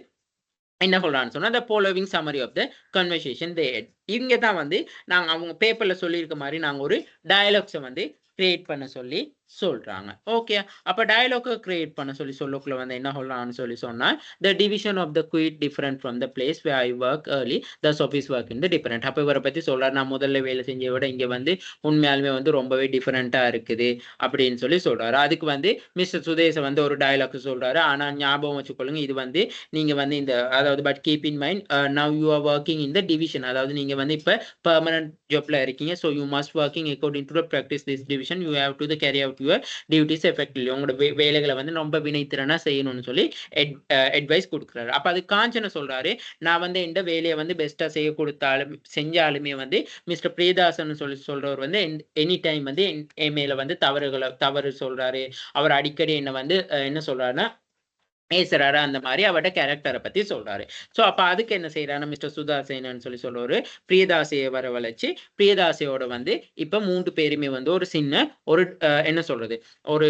என்ன சொல்றான்னு சொன்னா the following summary of the conversation they had. இங்க தான் வந்து நாங்க அவங்க பேப்பர்ல சொல்லியிருக்க மாதிரி நாங்க ஒரு டயலாக்ஸை வந்து கிரியேட் பண்ண சொல்லி சொல்றாங்க. ஓகே. அப்ப டயலாக கிரியேட் பண்ண சொல்லி சொல்லக்குள்ள வந்து என்ன சொல்லலாம்னு சொல்லி சொன்னா the division of the quite different from the place where I work early, the office work in the different. அப்ப இவரை பத்தி சொல்றாரு, நான் முதல்ல வேலை செஞ்சதை விட இங்க வந்து உண்மையாலுமே வந்து ரொம்பவே டிஃபரெண்டா இருக்குது அப்படின்னு சொல்லி சொல்றாரு. அதுக்கு வந்து மிஸ்டர் சுதேச வந்து ஒரு டயலாக் சொல்றாரு, ஆனா ஞாபகம் வச்சுக்கொள்ளுங்க இது வந்து நீங்க வந்து இந்த அதாவது but keep in mind now you are working in the division, அதாவது நீங்க வந்து இப்ப பெர்மனன்ட் ஜாப்ல இருக்கீங்க, so you must working according to practise this division, you have to carry out your duties effectively. உங்களோட வேலைகளை வந்து ரொம்ப வினைத்திறனா செய்யணும்னு சொல்லி அட்வைஸ் கொடுக்குறாரு. அப்ப அது காஞ்சனை சொல்றாரு, நான் வந்து இந்த வேலையை வந்து பெஸ்டா செய்ய கொடுத்தாலும் செஞ்சாலுமே வந்து மிஸ்டர் பிரியதாசன் சொல்லி சொல்றவர் வந்து எனி டைம் வந்து என் மேல வந்து தவறு சொல்றாரு, அவர் அடிக்கடி என்ன வந்து என்ன சொல்றாருன்னா பேசுறாரு, அந்த மாதிரி அவரோட கேரக்டரை பத்தி சொல்றாரு. ஸோ அப்ப அதுக்கு என்ன செய்யறாரு மிஸ்டர் சுதாசேனன்னு சொல்லி சொல்றாரு, பிரியதாசையை வரவழைச்சு பிரியதாசையோட வந்து இப்ப 3 பேருமே வந்து ஒரு சின்ன ஒரு என்ன சொல்றது ஒரு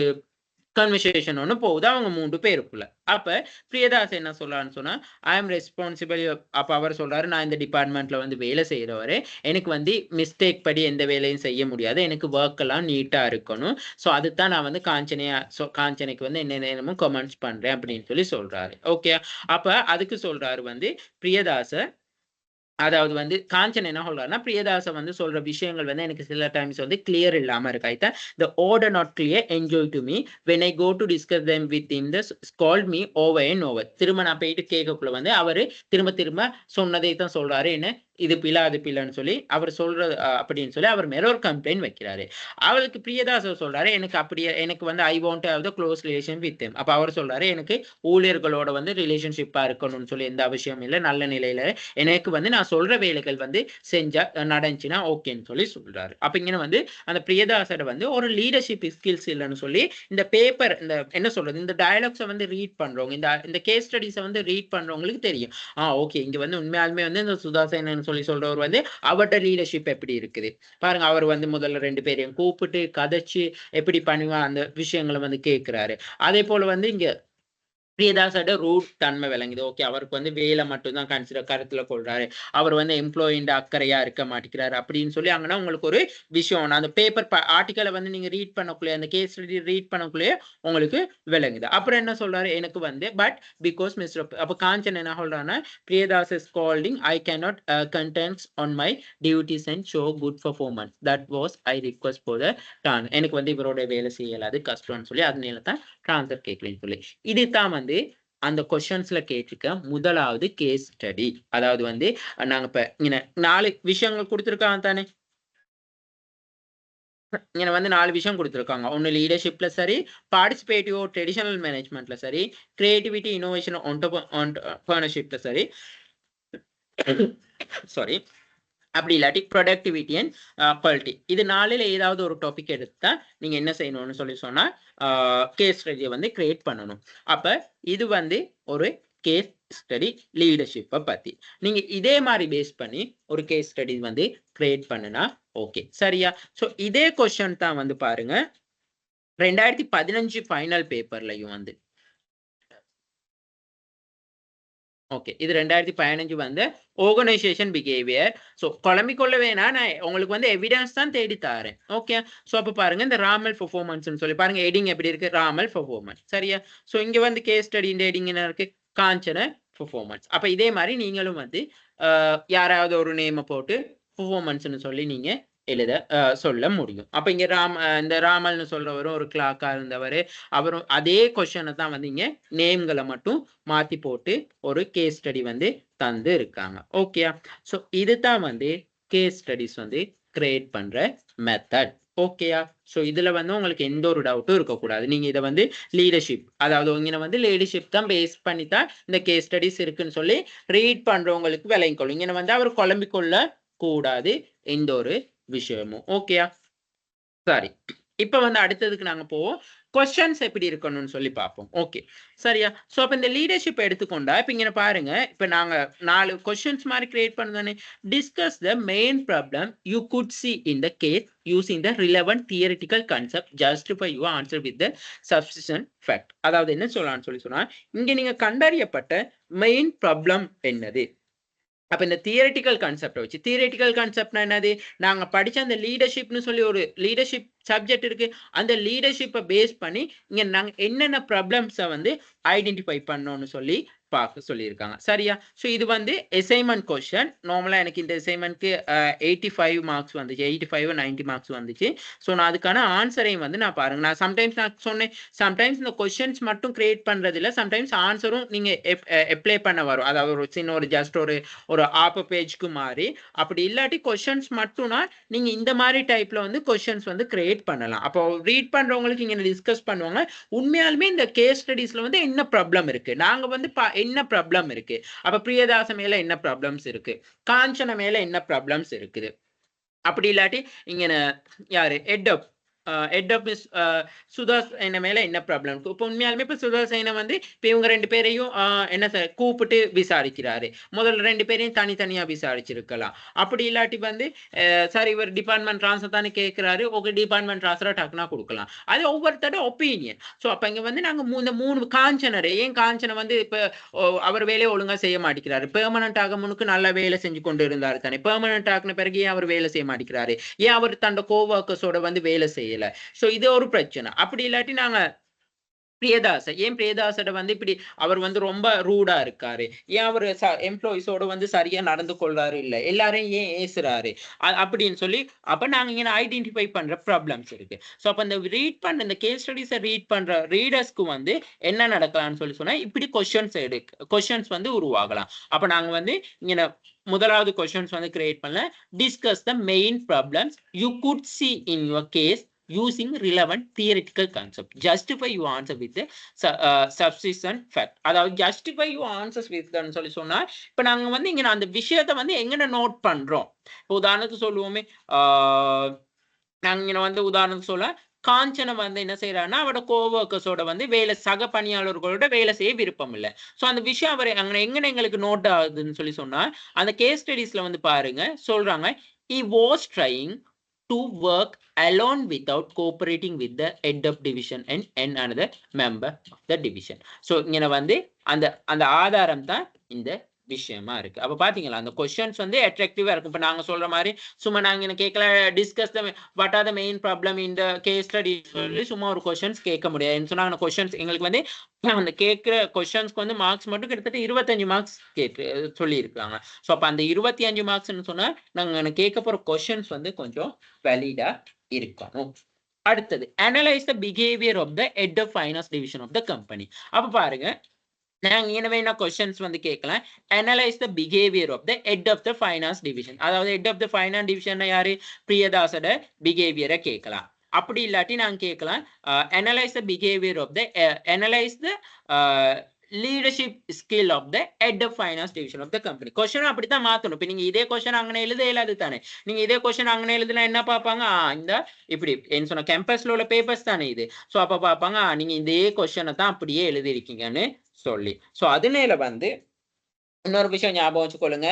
கன்வர்சேஷன் ஒன்று போகுது அவங்க 3 பேருக்குள்ள. அப்ப பிரியதாஸ் என்ன சொல்றான்னு சொன்னா ஐ எம் ரெஸ்பான்சிபிள். அப்ப அவர் சொல்றாரு, நான் இந்த டிபார்ட்மெண்ட்ல வந்து வேலை செய்யறவரு, எனக்கு வந்து மிஸ்டேக் படி எந்த வேலையும் செய்ய முடியாது, எனக்கு ஒர்க் எல்லாம் நீட்டா இருக்கணும், ஸோ அதுதான் நான் வந்து காஞ்சனைக்கு வந்து என்ன நேரமும் கமெண்ட்ஸ் பண்றேன் அப்படின்னு சொல்லி சொல்றாரு. ஓகே. அப்ப அதுக்கு சொல்றாரு வந்து பிரியதாச, அதாவது வந்து காஞ்சன் என்ன சொல்றாருன்னா பிரியதாச வந்து சொல்ற விஷயங்கள் வந்து எனக்கு சில டைம்ஸ் வந்து கிளியர் இல்லாம இருக்கு. the order not clear enjoy to me when I go to discuss them with him, this called me over and over. திரும்ப நான் போயிட்டு கேட்கக்குள்ள வந்து அவரு திரும்ப சொன்னதை தான் சொல்றாரு, என்ன இது பிழை அது பிழைன்னு சொல்லி அவர் சொல்றது அப்படின்னு சொல்லி அவர் மேல ஒரு கம்ப்ளைண்ட் வைக்கிறாரு. அவருக்கு பிரியதாசர் சொல்றாரு, எனக்கு அப்படியே எனக்கு வந்து I want to have the close relation with him. அப்ப அவர் சொல்றாரு, எனக்கு ஊழியர்களோட வந்து ரிலேஷன்ஷிப்பா இருக்கணும்னு சொல்லி எந்த அவசியம் இல்லை, நல்ல நிலையில எனக்கு வந்து நான் சொல்ற வேலைகள் வந்து செஞ்சா நடந்துச்சுன்னா ஓகேன்னு சொல்லி சொல்றாரு. அப்ப இங்க வந்து அந்த பிரியதாசர் வந்து ஒரு லீடர்ஷிப் ஸ்கில்ஸ் இல்லைன்னு சொல்லி இந்த பேப்பர் இந்த என்ன சொல்றது இந்த டயலாக்ஸை வந்து ரீட் பண்றவங்க இந்த கேஸ் ஸ்டடிஸை வந்து ரீட் பண்றவங்களுக்கு தெரியும். ஓகே இங்க வந்து உண்மையாலுமே வந்து இந்த சுதாசேனன் சொல்லி சொல்றவர் வந்து அவரோட லீடர்ஷிப் எப்படி இருக்குது பாருங்க. அவர் வந்து முதல்ல 2 பேரையும் கூப்பிட்டு கதைச்சு எப்படி பண்ணுவா அந்த விஷயங்களை வந்து கேட்கிறாரு. அதே போல வந்து இங்க பிரியதாசோட ரூட் தன்மை விளங்குது. ஓகே அவருக்கு வந்து வேலை மட்டும்தான் கருத்துல கொள்றாரு, அவர் வந்து எம்ப்ளாயிண்ட் அக்கறையா இருக்க மாட்டேங்கிறாரு அப்படின்னு சொல்லி அங்கன்னா உங்களுக்கு ஒரு விஷயம் அந்த பேப்பர் ஆர்டிக்கலை வந்து நீங்க ரீட் பண்ணக்குள்ளே அந்த கேஸ் ரீட் பண்ணக்குள்ளேயே உங்களுக்கு விளங்குது. அப்புறம் என்ன சொல்றாரு, எனக்கு வந்து பட் பிகாஸ் மிஸ்டர் அப்ப காஞ்சன் என்ன சொல்றாருன்னா, Priyadas is calling I cannot contents on my duties and show good performance that was I request for the don. எனக்கு வந்து இவரோட வேலை செய்யலாது கஷ்டம்னு சொல்லி அதனால தான் ட்ரான்ஸ்ஃபர் கேட்கலன்னு சொல்லி இதுதான் வந்து அந்த கொஸ்டின்ஸ்ல கேட்டிருக்க முதலாவது கேஸ் ஸ்டடி. அதாவது வந்து நாங்க இப்ப இங்க 4 விஷயங்கள் கொடுத்திருக்காங்க தானே, இங்க வந்து 4 விஷயம் கொடுத்திருக்காங்க. ஒன்னு லீடர்ஷிப்ல சரி, பார்ட்டிசிபேட்டிவ் ட்ரெடிஷனல் மேனேஜ்மெண்ட்ல சரி, கிரியேட்டிவிட்டி இனோவேஷன் ஆண்டர்பிரினர்ஷிப்ல சரி, சாரி அப்படி இல்லாட்டி ப்ரொடக்டிவிட்டி அண்ட் குவாலிட்டி. இது 4ல் ஏதாவது ஒரு டாபிக் எடுத்தா நீங்க என்ன செய்யணும்னு சொல்லி சொன்னா கேஸ் ஸ்டடியை வந்து கிரியேட் பண்ணணும். அப்ப இது வந்து ஒரு கேஸ் ஸ்டடி லீடர்ஷிப்பை பத்தி நீங்க இதே மாதிரி பேஸ் பண்ணி ஒரு கேஸ் ஸ்டடி வந்து கிரியேட் பண்ணுனா ஓகே சரியா. ஸோ இதே கொஸ்டின் தான் வந்து பாருங்க 2015 ஃபைனல் பேப்பர்லையும் வந்து ஓகே இது 2015 வந்து ஆர்கனைசேஷன் பிஹேவியர். ஸோ குழம்பிக்கொள்ள வேணா நான் உங்களுக்கு வந்து எவிடன்ஸ் தான் தேடி தாரேன். ஓகே ஸோ அப்போ பாருங்க இந்த ராமல் பெர்ஃபார்மன்ஸ் சொல்லி பாருங்க எடிங் எப்படி இருக்கு, ராமல் பெர்ஃபார்மன்ஸ் சரியா. ஸோ இங்க வந்து கேஸ் ஸ்டடி எடிங் என்ன இருக்கு, காஞ்சன பெர்ஃபார்மன்ஸ். அப்ப இதே மாதிரி நீங்களும் வந்து யாராவது ஒரு நேமை போட்டு பெர்ஃபார்மன்ஸ்னு சொல்லி நீங்க எழுத சொல்ல முடியும். அப்ப இங்க இந்த ராமல்னு சொல்றவரும் ஒரு கிளாக்கா இருந்தவர், அவரும் அதே கொஸ்டினை தான் வந்து இங்க நேம்களை மட்டும் மாத்தி போட்டு ஒரு கேஸ் ஸ்டடி வந்து தந்து இருக்காங்க. ஓகேயா. ஸோ இதுதான் வந்து கேஸ் ஸ்டடிஸ் வந்து கிரியேட் பண்ற மெத்தட். ஓகேயா. ஸோ இதுல வந்து உங்களுக்கு எந்த ஒரு டவுட்டும் இருக்கக்கூடாது. நீங்க இதை வந்து லீடர்ஷிப் அதாவது இங்க வந்து லீடர்ஷிப் தான் பேஸ் பண்ணி தான் இந்த கேஸ் ஸ்டடிஸ் இருக்குன்னு சொல்லி ரீட் பண்றவங்களுக்கு விளங்கிக்கொள்ளும். இங்க வந்து அவர் குழம்பிக்கொள்ள கூடாது எந்த ஒரு விஷயமும். ஓகேயா. சரி இப்ப வந்து அடுத்ததுக்கு நாங்க போவோம், கொஸ்டின்ஸ் எப்படி இருக்கணும்னு சொல்லி பார்ப்போம். ஓகே சரியா. ஸோ அப்ப இந்த லீடர்ஷிப் எடுத்துக்கொண்டா இப்ப இங்க பாருங்க, இப்ப நாங்க 4 கொஸ்டின்ஸ் மாதிரி கிரியேட் பண்ணதானே. Discuss the main problem you could see in the case using the relevant theoretical concept justify your answer with the sufficient fact. அதாவது என்ன சொல்லலாம்னு சொல்லி சொன்னா, இங்க நீங்க கண்டறியப்பட்ட மெயின் ப்ராப்ளம் என்னது. அப்ப இந்த தியரிட்டிக்கல் கான்செப்டை வச்சு, தியரிட்டிக்கல் கான்செப்ட்னா என்னது, நாங்க படிச்ச அந்த லீடர்ஷிப்னு சொல்லி ஒரு லீடர்ஷிப் சப்ஜெக்ட் இருக்கு, அந்த லீடர்ஷிப்பை பேஸ் பண்ணி இங்க நாங்க என்னென்ன ப்ராப்ளம்ஸை வந்து ஐடென்டிஃபை பண்ணோம்னு சொல்லி பார்க்க சொல்லியிருக்காங்க சரியா. ஸோ இது வந்து அசைன்மெண்ட் கொஸ்டின். நார்மலா எனக்கு இந்த அசைன்மெண்ட்க்கு 85 மார்க்ஸ் வந்துச்சு, 85 90 மார்க்ஸ் வந்துச்சு. ஸோ நான் அதுக்கான ஆன்சரையும் வந்து நான் பாருங்க, நான் சம்டைம்ஸ் நான் சொன்னேன், சம்டைம்ஸ் இந்த கொஸ்டின்ஸ் மட்டும் கிரியேட் பண்றது இல்லை, சம்டைம்ஸ் ஆன்சரும் நீங்க அப்ளை பண்ண வரும். அதாவது ஒரு சின்ன ஒரு ஜஸ்ட் ஒரு ஆப்ப பேஜ்க்கு மாறி, அப்படி இல்லாட்டி கொஸ்டின்ஸ் மட்டும்னா நீங்க இந்த மாதிரி டைப்ல வந்து கொஸ்டின்ஸ் வந்து கிரியேட் பண்ணலாம். அப்போ ரீட் பண்றவங்களுக்கு இங்க டிஸ்கஸ் பண்ணுவாங்க, உண்மையாலுமே இந்த கேஸ் ஸ்டடிஸ்ல வந்து என்ன ப்ராப்ளம் இருக்கு, நாங்க வந்து என்ன ப்ராப்ளம் இருக்கு, அப்ப பிரியதாச மேல என்ன ப்ராப்ளம்ஸ் இருக்கு, காஞ்சன மேல என்ன ப்ராப்ளம்ஸ் இருக்குது. அப்படி இல்லாட்டி இங்க யாரு ஹெட் ஆஃப் மிஸ் சுதாசேன மேல என்ன ப்ராப்ளம் இருக்கு. இப்போ உண்மையாலுமே இப்போ சுதாசேன வந்து இப்போ இவங்க 2 பேரையும் என்ன சார் கூப்பிட்டு விசாரிக்கிறாரு, முதல்ல 2 பேரையும் தனித்தனியா விசாரிச்சிருக்கலாம். அப்படி இல்லாட்டி வந்து சார் இவர் டிபார்ட்மெண்ட் ட்ரான்ஸ்ஃபர் தானே கேட்கிறாரு, ஓகே டிபார்ட்மெண்ட் ட்ரான்ஸ்ஃபரா டக்குனா கொடுக்கலாம். அது ஒவ்வொருத்தரோட ஒப்பீனியன். ஸோ அப்ப இங்க வந்து நாங்க இந்த 3 காஞ்சனர், ஏன் காஞ்சனை வந்து இப்ப அவர் வேலையை ஒழுங்கா செய்ய மாட்டேங்கிறாரு, பெர்மனன்ட் ஆக முன்னுக்கு நல்ல வேலை செஞ்சு கொண்டு இருந்தாரு தானே, பெர்மனன்ட் ஆகின பிறகு ஏன் அவர் வேலை செய்ய மாட்டேங்கிறாரு, ஏன் அவர் தன்னோட கோவர்க்கர்ஸோட வந்து வேலை செய்யல. சோ இது ஒரு பிரச்சனை. அப்படி இல்லாட்டி நாங்க பிரியதாச ஏன் பிரியதாசோட வந்து இப்படி அவர் வந்து ரொம்ப ரூடா இருக்காரு, ஏன் அவர் எம்ப்ளாயிஸோட வந்து சரியா நடந்து கொள்றாரு இல்ல, எல்லாரையும் ஏன் ஏசுறாரு அப்படின்னு சொல்லி அப்ப நாங்க இங்க ஐடென்டிஃபை பண்ற ப்ராப்ளம்ஸ் இருக்கு. ஸோ அப்ப இந்த ரீட் பண்ண இந்த கேஸ் ஸ்டடிஸை ரீட் பண்ற ரீடர்ஸ்க்கு வந்து என்ன நடக்கலாம்னு சொல்லி சொன்னா இப்படி கொஸ்டின்ஸ் வந்து உருவாகலாம். அப்ப நாங்க வந்து இங்க முதலாவது கொஸ்டின்ஸ் வந்து கிரியேட் பண்ணல, discuss the main problems you could see in your case using relevant theoretical concept. Justify your answer with the subsistent fact. அதாவது justify your answers with ன்னு சொல்லி சொன்னா இப்ப நாங்க வந்து இங்க அந்த விஷயத்தை வந்து எங்க நோட் பண்றோம். உதாரணத்துக்கு சொல்லுவோமே, நாங்க இங்க வந்து உதாரணத்துக்கு சொல்ல காஞ்சனை வந்து என்ன செய்யறாருன்னா அவரோட கோவர்க்கர்ஸோட வந்து சக பணியாளர்களோட வேலை செய்ய விருப்பம் இல்லை. ஸோ அந்த விஷயம் அவர் அங்க எங்க எங்களுக்கு நோட் ஆகுதுன்னு சொல்லி சொன்னா அந்த கேஸ் ஸ்டடிஸ்ல வந்து பாருங்க சொல்றாங்க, he was trying to work alone without cooperating with the head of division and another member of the division. So இங்க வந்து அந்த ஆதாரம் தான் இந்த விஷயமா இருக்கு. அப்ப பாத்தீங்களா அந்த क्वेश्चंस வந்து அட்ராக்டிவா இருக்கும். இப்ப நாங்க சொல்ற மாதிரி சும்மா நாங்க என்ன கேட்கல, discuss the what are the main problem in the case study சொல்லி சும்மா ஒரு क्वेश्चंस கேட்க முடியாது சொன்னாங்க. क्वेश्चंस எங்களுக்கு வந்து அந்த கேட்கிற क्वेश्चंஸ்க்கு வந்து மார்க்ஸ் மட்டும் கிட்டத்தட்ட 25 மார்க்ஸ் கேட்டு சொல்லி இருக்காங்க. ஸோ அப்ப அந்த 25 மார்க்ஸ்ன்னு சொன்னா நாங்க கேட்க போற क्वेश्चंस வந்து கொஞ்சம் வேலிடா இருக்கணும். அடுத்தது analyse the behaviour of the head of finance division of the company. அப்ப பாருங்க நாங்க என்ன வேணா क्वेश्चंस வந்து கேட்கலாம். Analyse the behaviour of the head of the finance division. அதாவது head of the finance division யாரு, பிரியதாசோட பிஹேவியரை கேட்கலாம். அப்படி இல்லாட்டி நாங்க கேட்கலாம் analyse the behaviour of the analyse the leadership skill of the head of finance division of the company. Question அப்படித்தான் மாத்தணும். இப்ப நீங்க இதே क्वेश्चन அங்கனே எழுத இயலாது தானே. நீங்க இதே क्वेश्चन அங்கனே எழுதுனா என்ன பார்ப்பாங்க, இந்த இப்படி என்ன சொன்ன கேம்பஸ்ல உள்ள பேப்பர்ஸ் தானே இது. ஸோ அப்ப பார்ப்பாங்க நீங்க இதே क्वेश्चனை தான் அப்படியே எழுதிருக்கீங்கன்னு சொல்லி. ஸோ அதனால வந்து இன்னொரு விஷயம் ஞாபகம் வச்சுக்கொள்ளுங்க,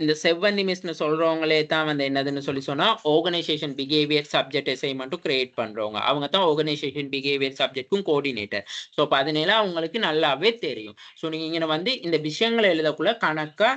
இந்த செவ்வந்தி மிஸ்னு சொல்றவங்களே தான் வந்து என்னதுன்னு சொல்லி சொன்னா ஆர்கனைசேஷன் பிஹேவியர் சப்ஜெக்ட் அசைன்மெண்ட்டும் கிரியேட் பண்றவங்க. அவங்க தான் ஆர்கனைசேஷன் பிஹேவியர் சப்ஜெக்ட்க்கும் கோஆர்டினேட்டர். ஸோ அப்ப அதனால அவங்களுக்கு நல்லாவே தெரியும். ஸோ நீங்க இங்க வந்து இந்த விஷயங்களை எழுதக்குள்ள கணக்கா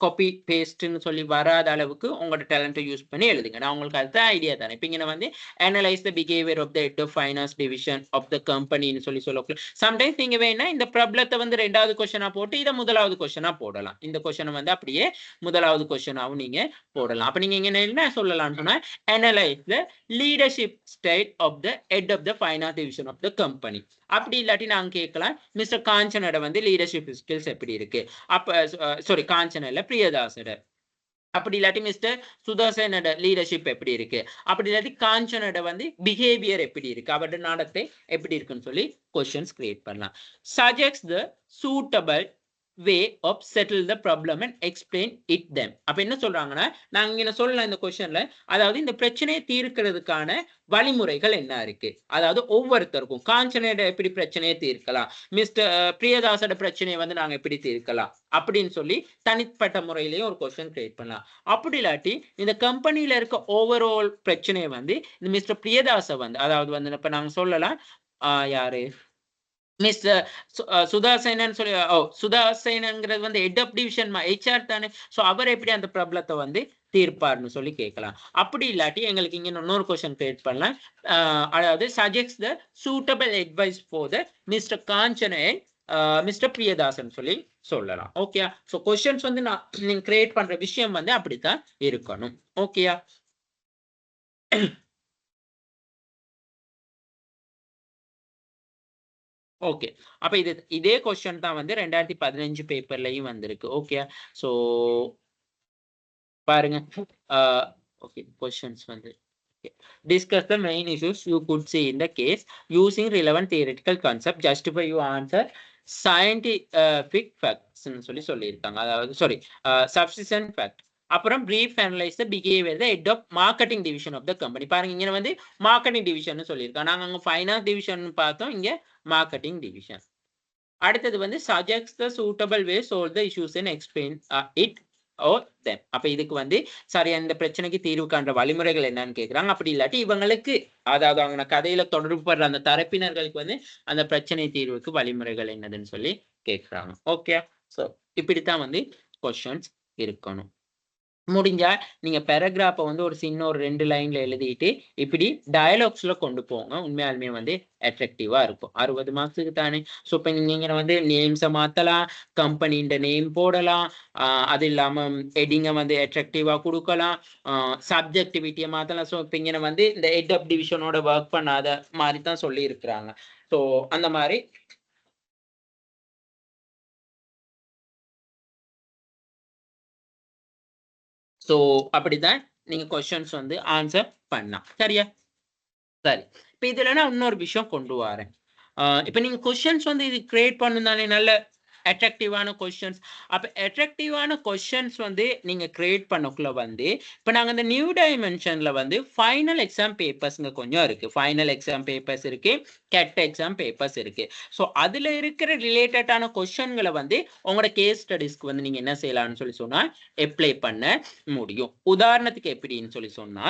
காப்பி பேஸ்ட்னு சொல்லி வராத அளவுக்கு உங்களோட டேலண்ட்டை யூஸ் பண்ணி எழுதுங்க. நான் உங்களுக்கு அதுதான் ஐடியா தானே. இப்போ இங்கே வந்து analyse the behaviour of the head of finance division of the கம்பெனின்னு சொல்லக்கூடாது. சம்டைம்ஸ் நீங்க வேணா இந்த ப்ராப்ளத்தை வந்து 2வது கொஸ்டினா போட்டு இதை 1வது கொஸ்டினா போடலாம். இந்த கொஸ்டினை வந்து அப்படியே 1வது கொஸ்டினாவும் நீங்க போடலாம். அப்ப நீங்க இங்க என்ன சொல்லலாம்னு சொன்னா analyse the leadership style of the head of the finance division of the company. அப்படி இல்லாட்டி நாங்க கேட்கலாம் மிஸ்டர் காஞ்சனோட வந்து லீடர்ஷிப் ஸ்கில்ஸ் எப்படி இருக்கு. அப்ப சாரி காஞ்சன பிரியதாசோட, அப்படி இல்லாட்டி மிஸ்டர் சுதர்சனோட லீடர்ஷிப் எப்படி இருக்கு, அப்படி இல்லாட்டி காஞ்சனோட வந்து பிஹேவியர் எப்படி இருக்கு, அவரோட நடத்தை எப்படி இருக்குன்னு சொல்லி क्वेश्चंस கிரியேட் பண்ணலாம். Suggests the suitable way of settle the problem and explain it them. அப்ப என்ன சொல்றாங்கன்னா நாங்க இங்க சொல்லலாம் இந்த क्वेश्चनல, அதாவது இந்த பிரச்சனையை தீர்க்கிறதுக்கான வழிமுறைகள் என்ன இருக்கு, அதாவது ஒவ்வொருத்தருக்கும் காஞ்சனோட எப்படி பிரச்சனையை தீர்க்கலாம், மிஸ்டர் பிரியதாசோட பிரச்சனையை வந்து நாங்க எப்படி தீர்க்கலாம் அப்படின்னு சொல்லி தனிப்பட்ட முறையிலேயே ஒரு क्वेश्चन கிரியேட் பண்ணலாம். அப்படி இல்லாட்டி இந்த கம்பெனில இருக்க ஓவரால் பிரச்சனையை வந்து இந்த மிஸ்டர் பிரியதாச வந்து அதாவது வந்து இப்ப நாங்க சொல்லலாம் யாரு மிஸ்டர் சுதாசேனன் சொல்லி சுதாசேனங்கிறது வந்து ஹெட் ஆஃப் டிவிஷன் HR தானே. ஸோ அவர் எப்படி அந்த ப்ராப்ளத்தை வந்து தீர்ப்பார்னு சொல்லி கேட்கலாம். அப்படி இல்லாட்டி எங்களுக்கு இங்க இன்னொரு क्वेश्चन கிரியேட் பண்ணலாம், அதாவது suggests the suitable advice for the mister Kanchana mister Priyadasan சொல்லி சொல்லலாம். ஓகே. ஸோ क्वेश्चंस வந்து நீங்க கிரியேட் பண்ற விஷயம் வந்து அப்படித்தான் இருக்கணும். ஓகேயா. ஓகே. அப்ப இதே क्वेश्चन தான் வந்து 2015 பேப்பர்லயும் வந்திருக்கு. ஓகே. சோ பாருங்க. ஓகே क्वेश्चंस வந்து discuss the main issues you could see in the case using relevant theoretical concept, justify your answer scientific facts ன்னு சொல்லி சொல்லியிருக்காங்க. அதாவது சாரி subsistent fact. அப்புறம் brief analyze the behavior the head of marketing division of the company. பாருங்க இங்க வந்து marketing division சொல்லியிருக்காங்க. நாங்க அங்க finance division பார்த்தோம், இங்க marketing division. அடுத்தது வந்து suggests the suitable way solve the issues and explain it or them. அப்ப இதுக்கு வந்து சரியா இந்த பிரச்சனைக்கு தீர்வு காண்ற வழிமுறைகள் என்னன்னு கேக்குறாங்க. அப்படி இல்லாட்டி இவங்களுக்கு அதாவது அவங்க கதையில தொடர்பு படுற அந்த தரப்பினர்களுக்கு வந்து அந்த பிரச்சனை தீர்வுக்கு வழிமுறைகள் என்னதுன்னு சொல்லி கேக்குறாங்க. ஓகே. சோ இப்படித்தான் வந்து क्वेश्चंस இருக்கணும். முடிஞ்சா நீங்க பேராகிராஃபை வந்து ஒரு சின்ன ஒரு 2 லைன்ல எழுதிட்டு இப்படி டயலாக்ஸ்ல கொண்டு போங்க. உண்மையாலுமே வந்து அட்ராக்டிவா இருக்கும். 60 மார்க்ஸுக்கு தானே. ஸோ இப்போ நீங்க வந்து நேம்ஸை மாத்தலாம், கம்பெனின்ற நேம் போடலாம், அது இல்லாம ஹெட்டிங்கை வந்து அட்ராக்டிவா கொடுக்கலாம், சப்ஜெக்டிவிட்டியை மாத்தலாம். ஸோ இப்போ இங்கே வந்து இந்த ஹெட் ஆஃப் டிவிஷனோட ஒர்க் பண்ணாத மாதிரி தான் சொல்லி இருக்கிறாங்க. ஸோ அந்த மாதிரி ஸோ அப்படிதான் நீங்க கொஸ்டின்ஸ் வந்து ஆன்சர் பண்ணலாம். சரியா? சரி. இப்ப இதுல நான் இன்னொரு விஷயம் கொண்டு வரேன். இப்ப நீங்க கொஸ்டின்ஸ் வந்து இது கிரியேட் பண்ணணும் தானே, நல்ல அட்ராக்டிவான கொஸ்டின்ஸ். அப்ப அட்ராக்டிவான கொஸ்டின்ஸ் வந்து நீங்க கிரியேட் பண்ணக்குள்ள வந்து இப்ப நாங்க இந்த நியூ டைமென்ஷன்ல வந்து ஃபைனல் எக்ஸாம் பேப்பர்ஸ்ங்க கொஞ்சம் இருக்கு. ஃபைனல் எக்ஸாம் பேப்பர்ஸ் இருக்கு, கெட் எக்ஸாம் பேப்பர்ஸ் இருக்கு. ஸோ அதுல இருக்கிற ரிலேட்டடான கொஸ்டின்களை வந்து உங்களோட கேஸ் ஸ்டடிஸ்க்கு வந்து நீங்க என்ன செய்யலாம்னு சொல்லி சொன்னா அப்ளை பண்ண முடியும். உதாரணத்துக்கு எப்படின்னு சொல்லி சொன்னா,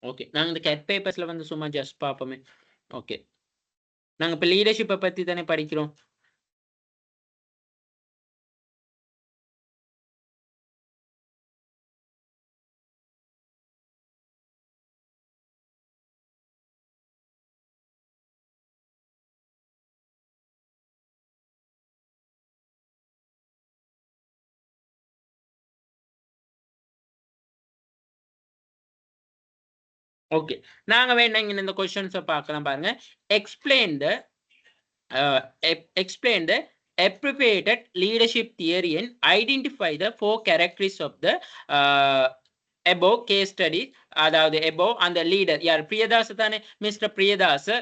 ஓகே நாங்க இந்த கெட் பேப்பர்ஸ்ல வந்து சும்மா ஜஸ்ட் பார்ப்போமே. ஓகே நாங்க இப்ப லீடர்ஷிப்பை பத்தி தானே படிக்கிறோம். ஓகே நாங்க வேணா இங்க இந்த கொஸ்டின்ஸை பார்க்கலாம் பாருங்க. Explain the explain the appropriated leadership theory and identify the 4 characteristics of the above case study. அதாவது above அந்த லீடர் யார், பிரியதாஸ் தானே, mister Priyadas.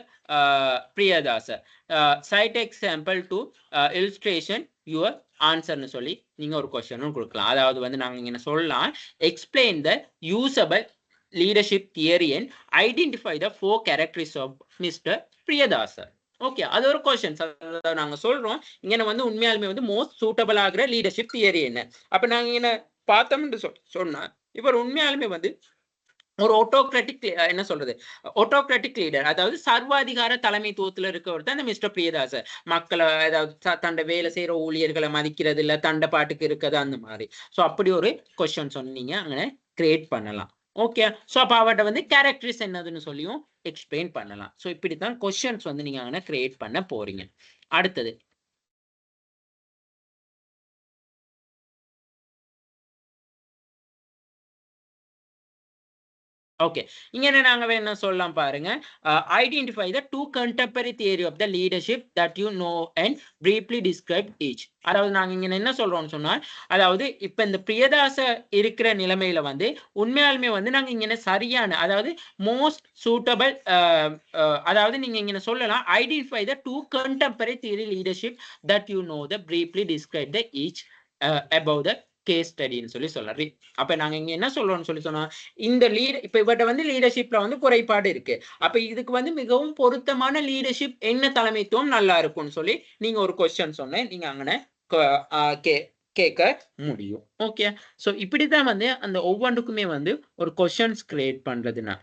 Priyadas cite example to illustration your ஆன்சர்னு சொல்லி நீங்க ஒரு கொஸ்டினும் கொடுக்கலாம். அதாவது வந்து நாங்க இங்க சொல்லலாம், explain the usable leadership theory and identify the 4 characteristics of Mr. Priyadas. Okay அது ஒரு கொஸ்டின் நாங்க சொல்றோம். இங்க வந்து உண்மையாலுமே வந்து மோஸ்ட் சூட்டபிள் ஆகிற லீடர்ஷிப் தியரி என்ன. அப்ப நாங்க என்ன பார்த்தோம்னு சொன்னா, இவர் உண்மையாலுமே வந்து ஒரு ஆட்டோகிராட்டிக் என்ன சொல்றது, ஆட்டோகிராட்டிக் லீடர், அதாவது சர்வாதிகார தலைமைத்துவத்துல இருக்கவர் தான் இந்த மிஸ்டர் பிரியதாஸ். மக்களை அதாவது தண்டை வேலை செய்யற ஊழியர்களை மதிக்கிறது இல்ல, தண்டை பாட்டுக்கு இருக்குது அந்த மாதிரி. ஸோ அப்படி ஒரு கொஸ்டின் சொன்னீங்க அங்கே கிரியேட் பண்ணலாம். ஓகே ஸோ அப்போ அவர்கிட்ட வந்து கேரக்டரிஸ் என்னதுன்னு சொல்லியும் எக்ஸ்பிளைன் பண்ணலாம். ஸோ இப்படித்தான் கொஸ்டின்ஸ் வந்து நீங்க அங்கே கிரியேட் பண்ண போறீங்க. அடுத்தது ஓகே இங்க நாங்க என்ன சொல்லலாம் பாருங்க, identify the 2 contemporary theory of the leadership that you know and briefly describe each. அதாவது நாங்க இங்க என்ன சொல்றோம்னு சொன்னா, அதாவது இப்ப இந்த பிரியதாச இருக்கிற நிலைமையில வந்து உண்மையாலுமே வந்து நாங்க இங்க சரியான, அதாவது மோஸ்ட் சூட்டபிள், அதாவது நீங்க இங்க சொல்லலாம் identify the 2 contemporary theory leadership that you know the briefly describe the each above the case ஸ்டடின்னு சொல்லி சொல்றாரு. அப்ப நாங்க இங்க என்ன சொல்றோம்னு சொல்லி சொன்னா, இந்த இப்ப இவர்கிட்ட வந்து லீடர்ஷிப்ல வந்து குறைபாடு இருக்கு. அப்ப இதுக்கு வந்து மிகவும் பொருத்தமான லீடர்ஷிப் என்ன தலைமைத்துவம் நல்லா இருக்கும்னு சொல்லி நீங்க ஒரு கொஸ்டின் சொன்ன நீங்க அங்கன கேட்க முடியும். ஓகே சோ இப்படிதான் வந்து அந்த ஒவ்வொன்றுக்குமே வந்து ஒரு கொஸ்டின்ஸ் கிரியேட் பண்றதுன்னா.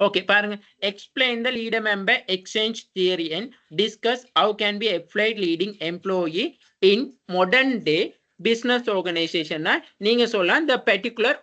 ஓகே பாருங்க, explain the leader member exchange theory and discuss how can be applied leading employee in modern day business organisation. நீங்க சொல்லலாம் the particular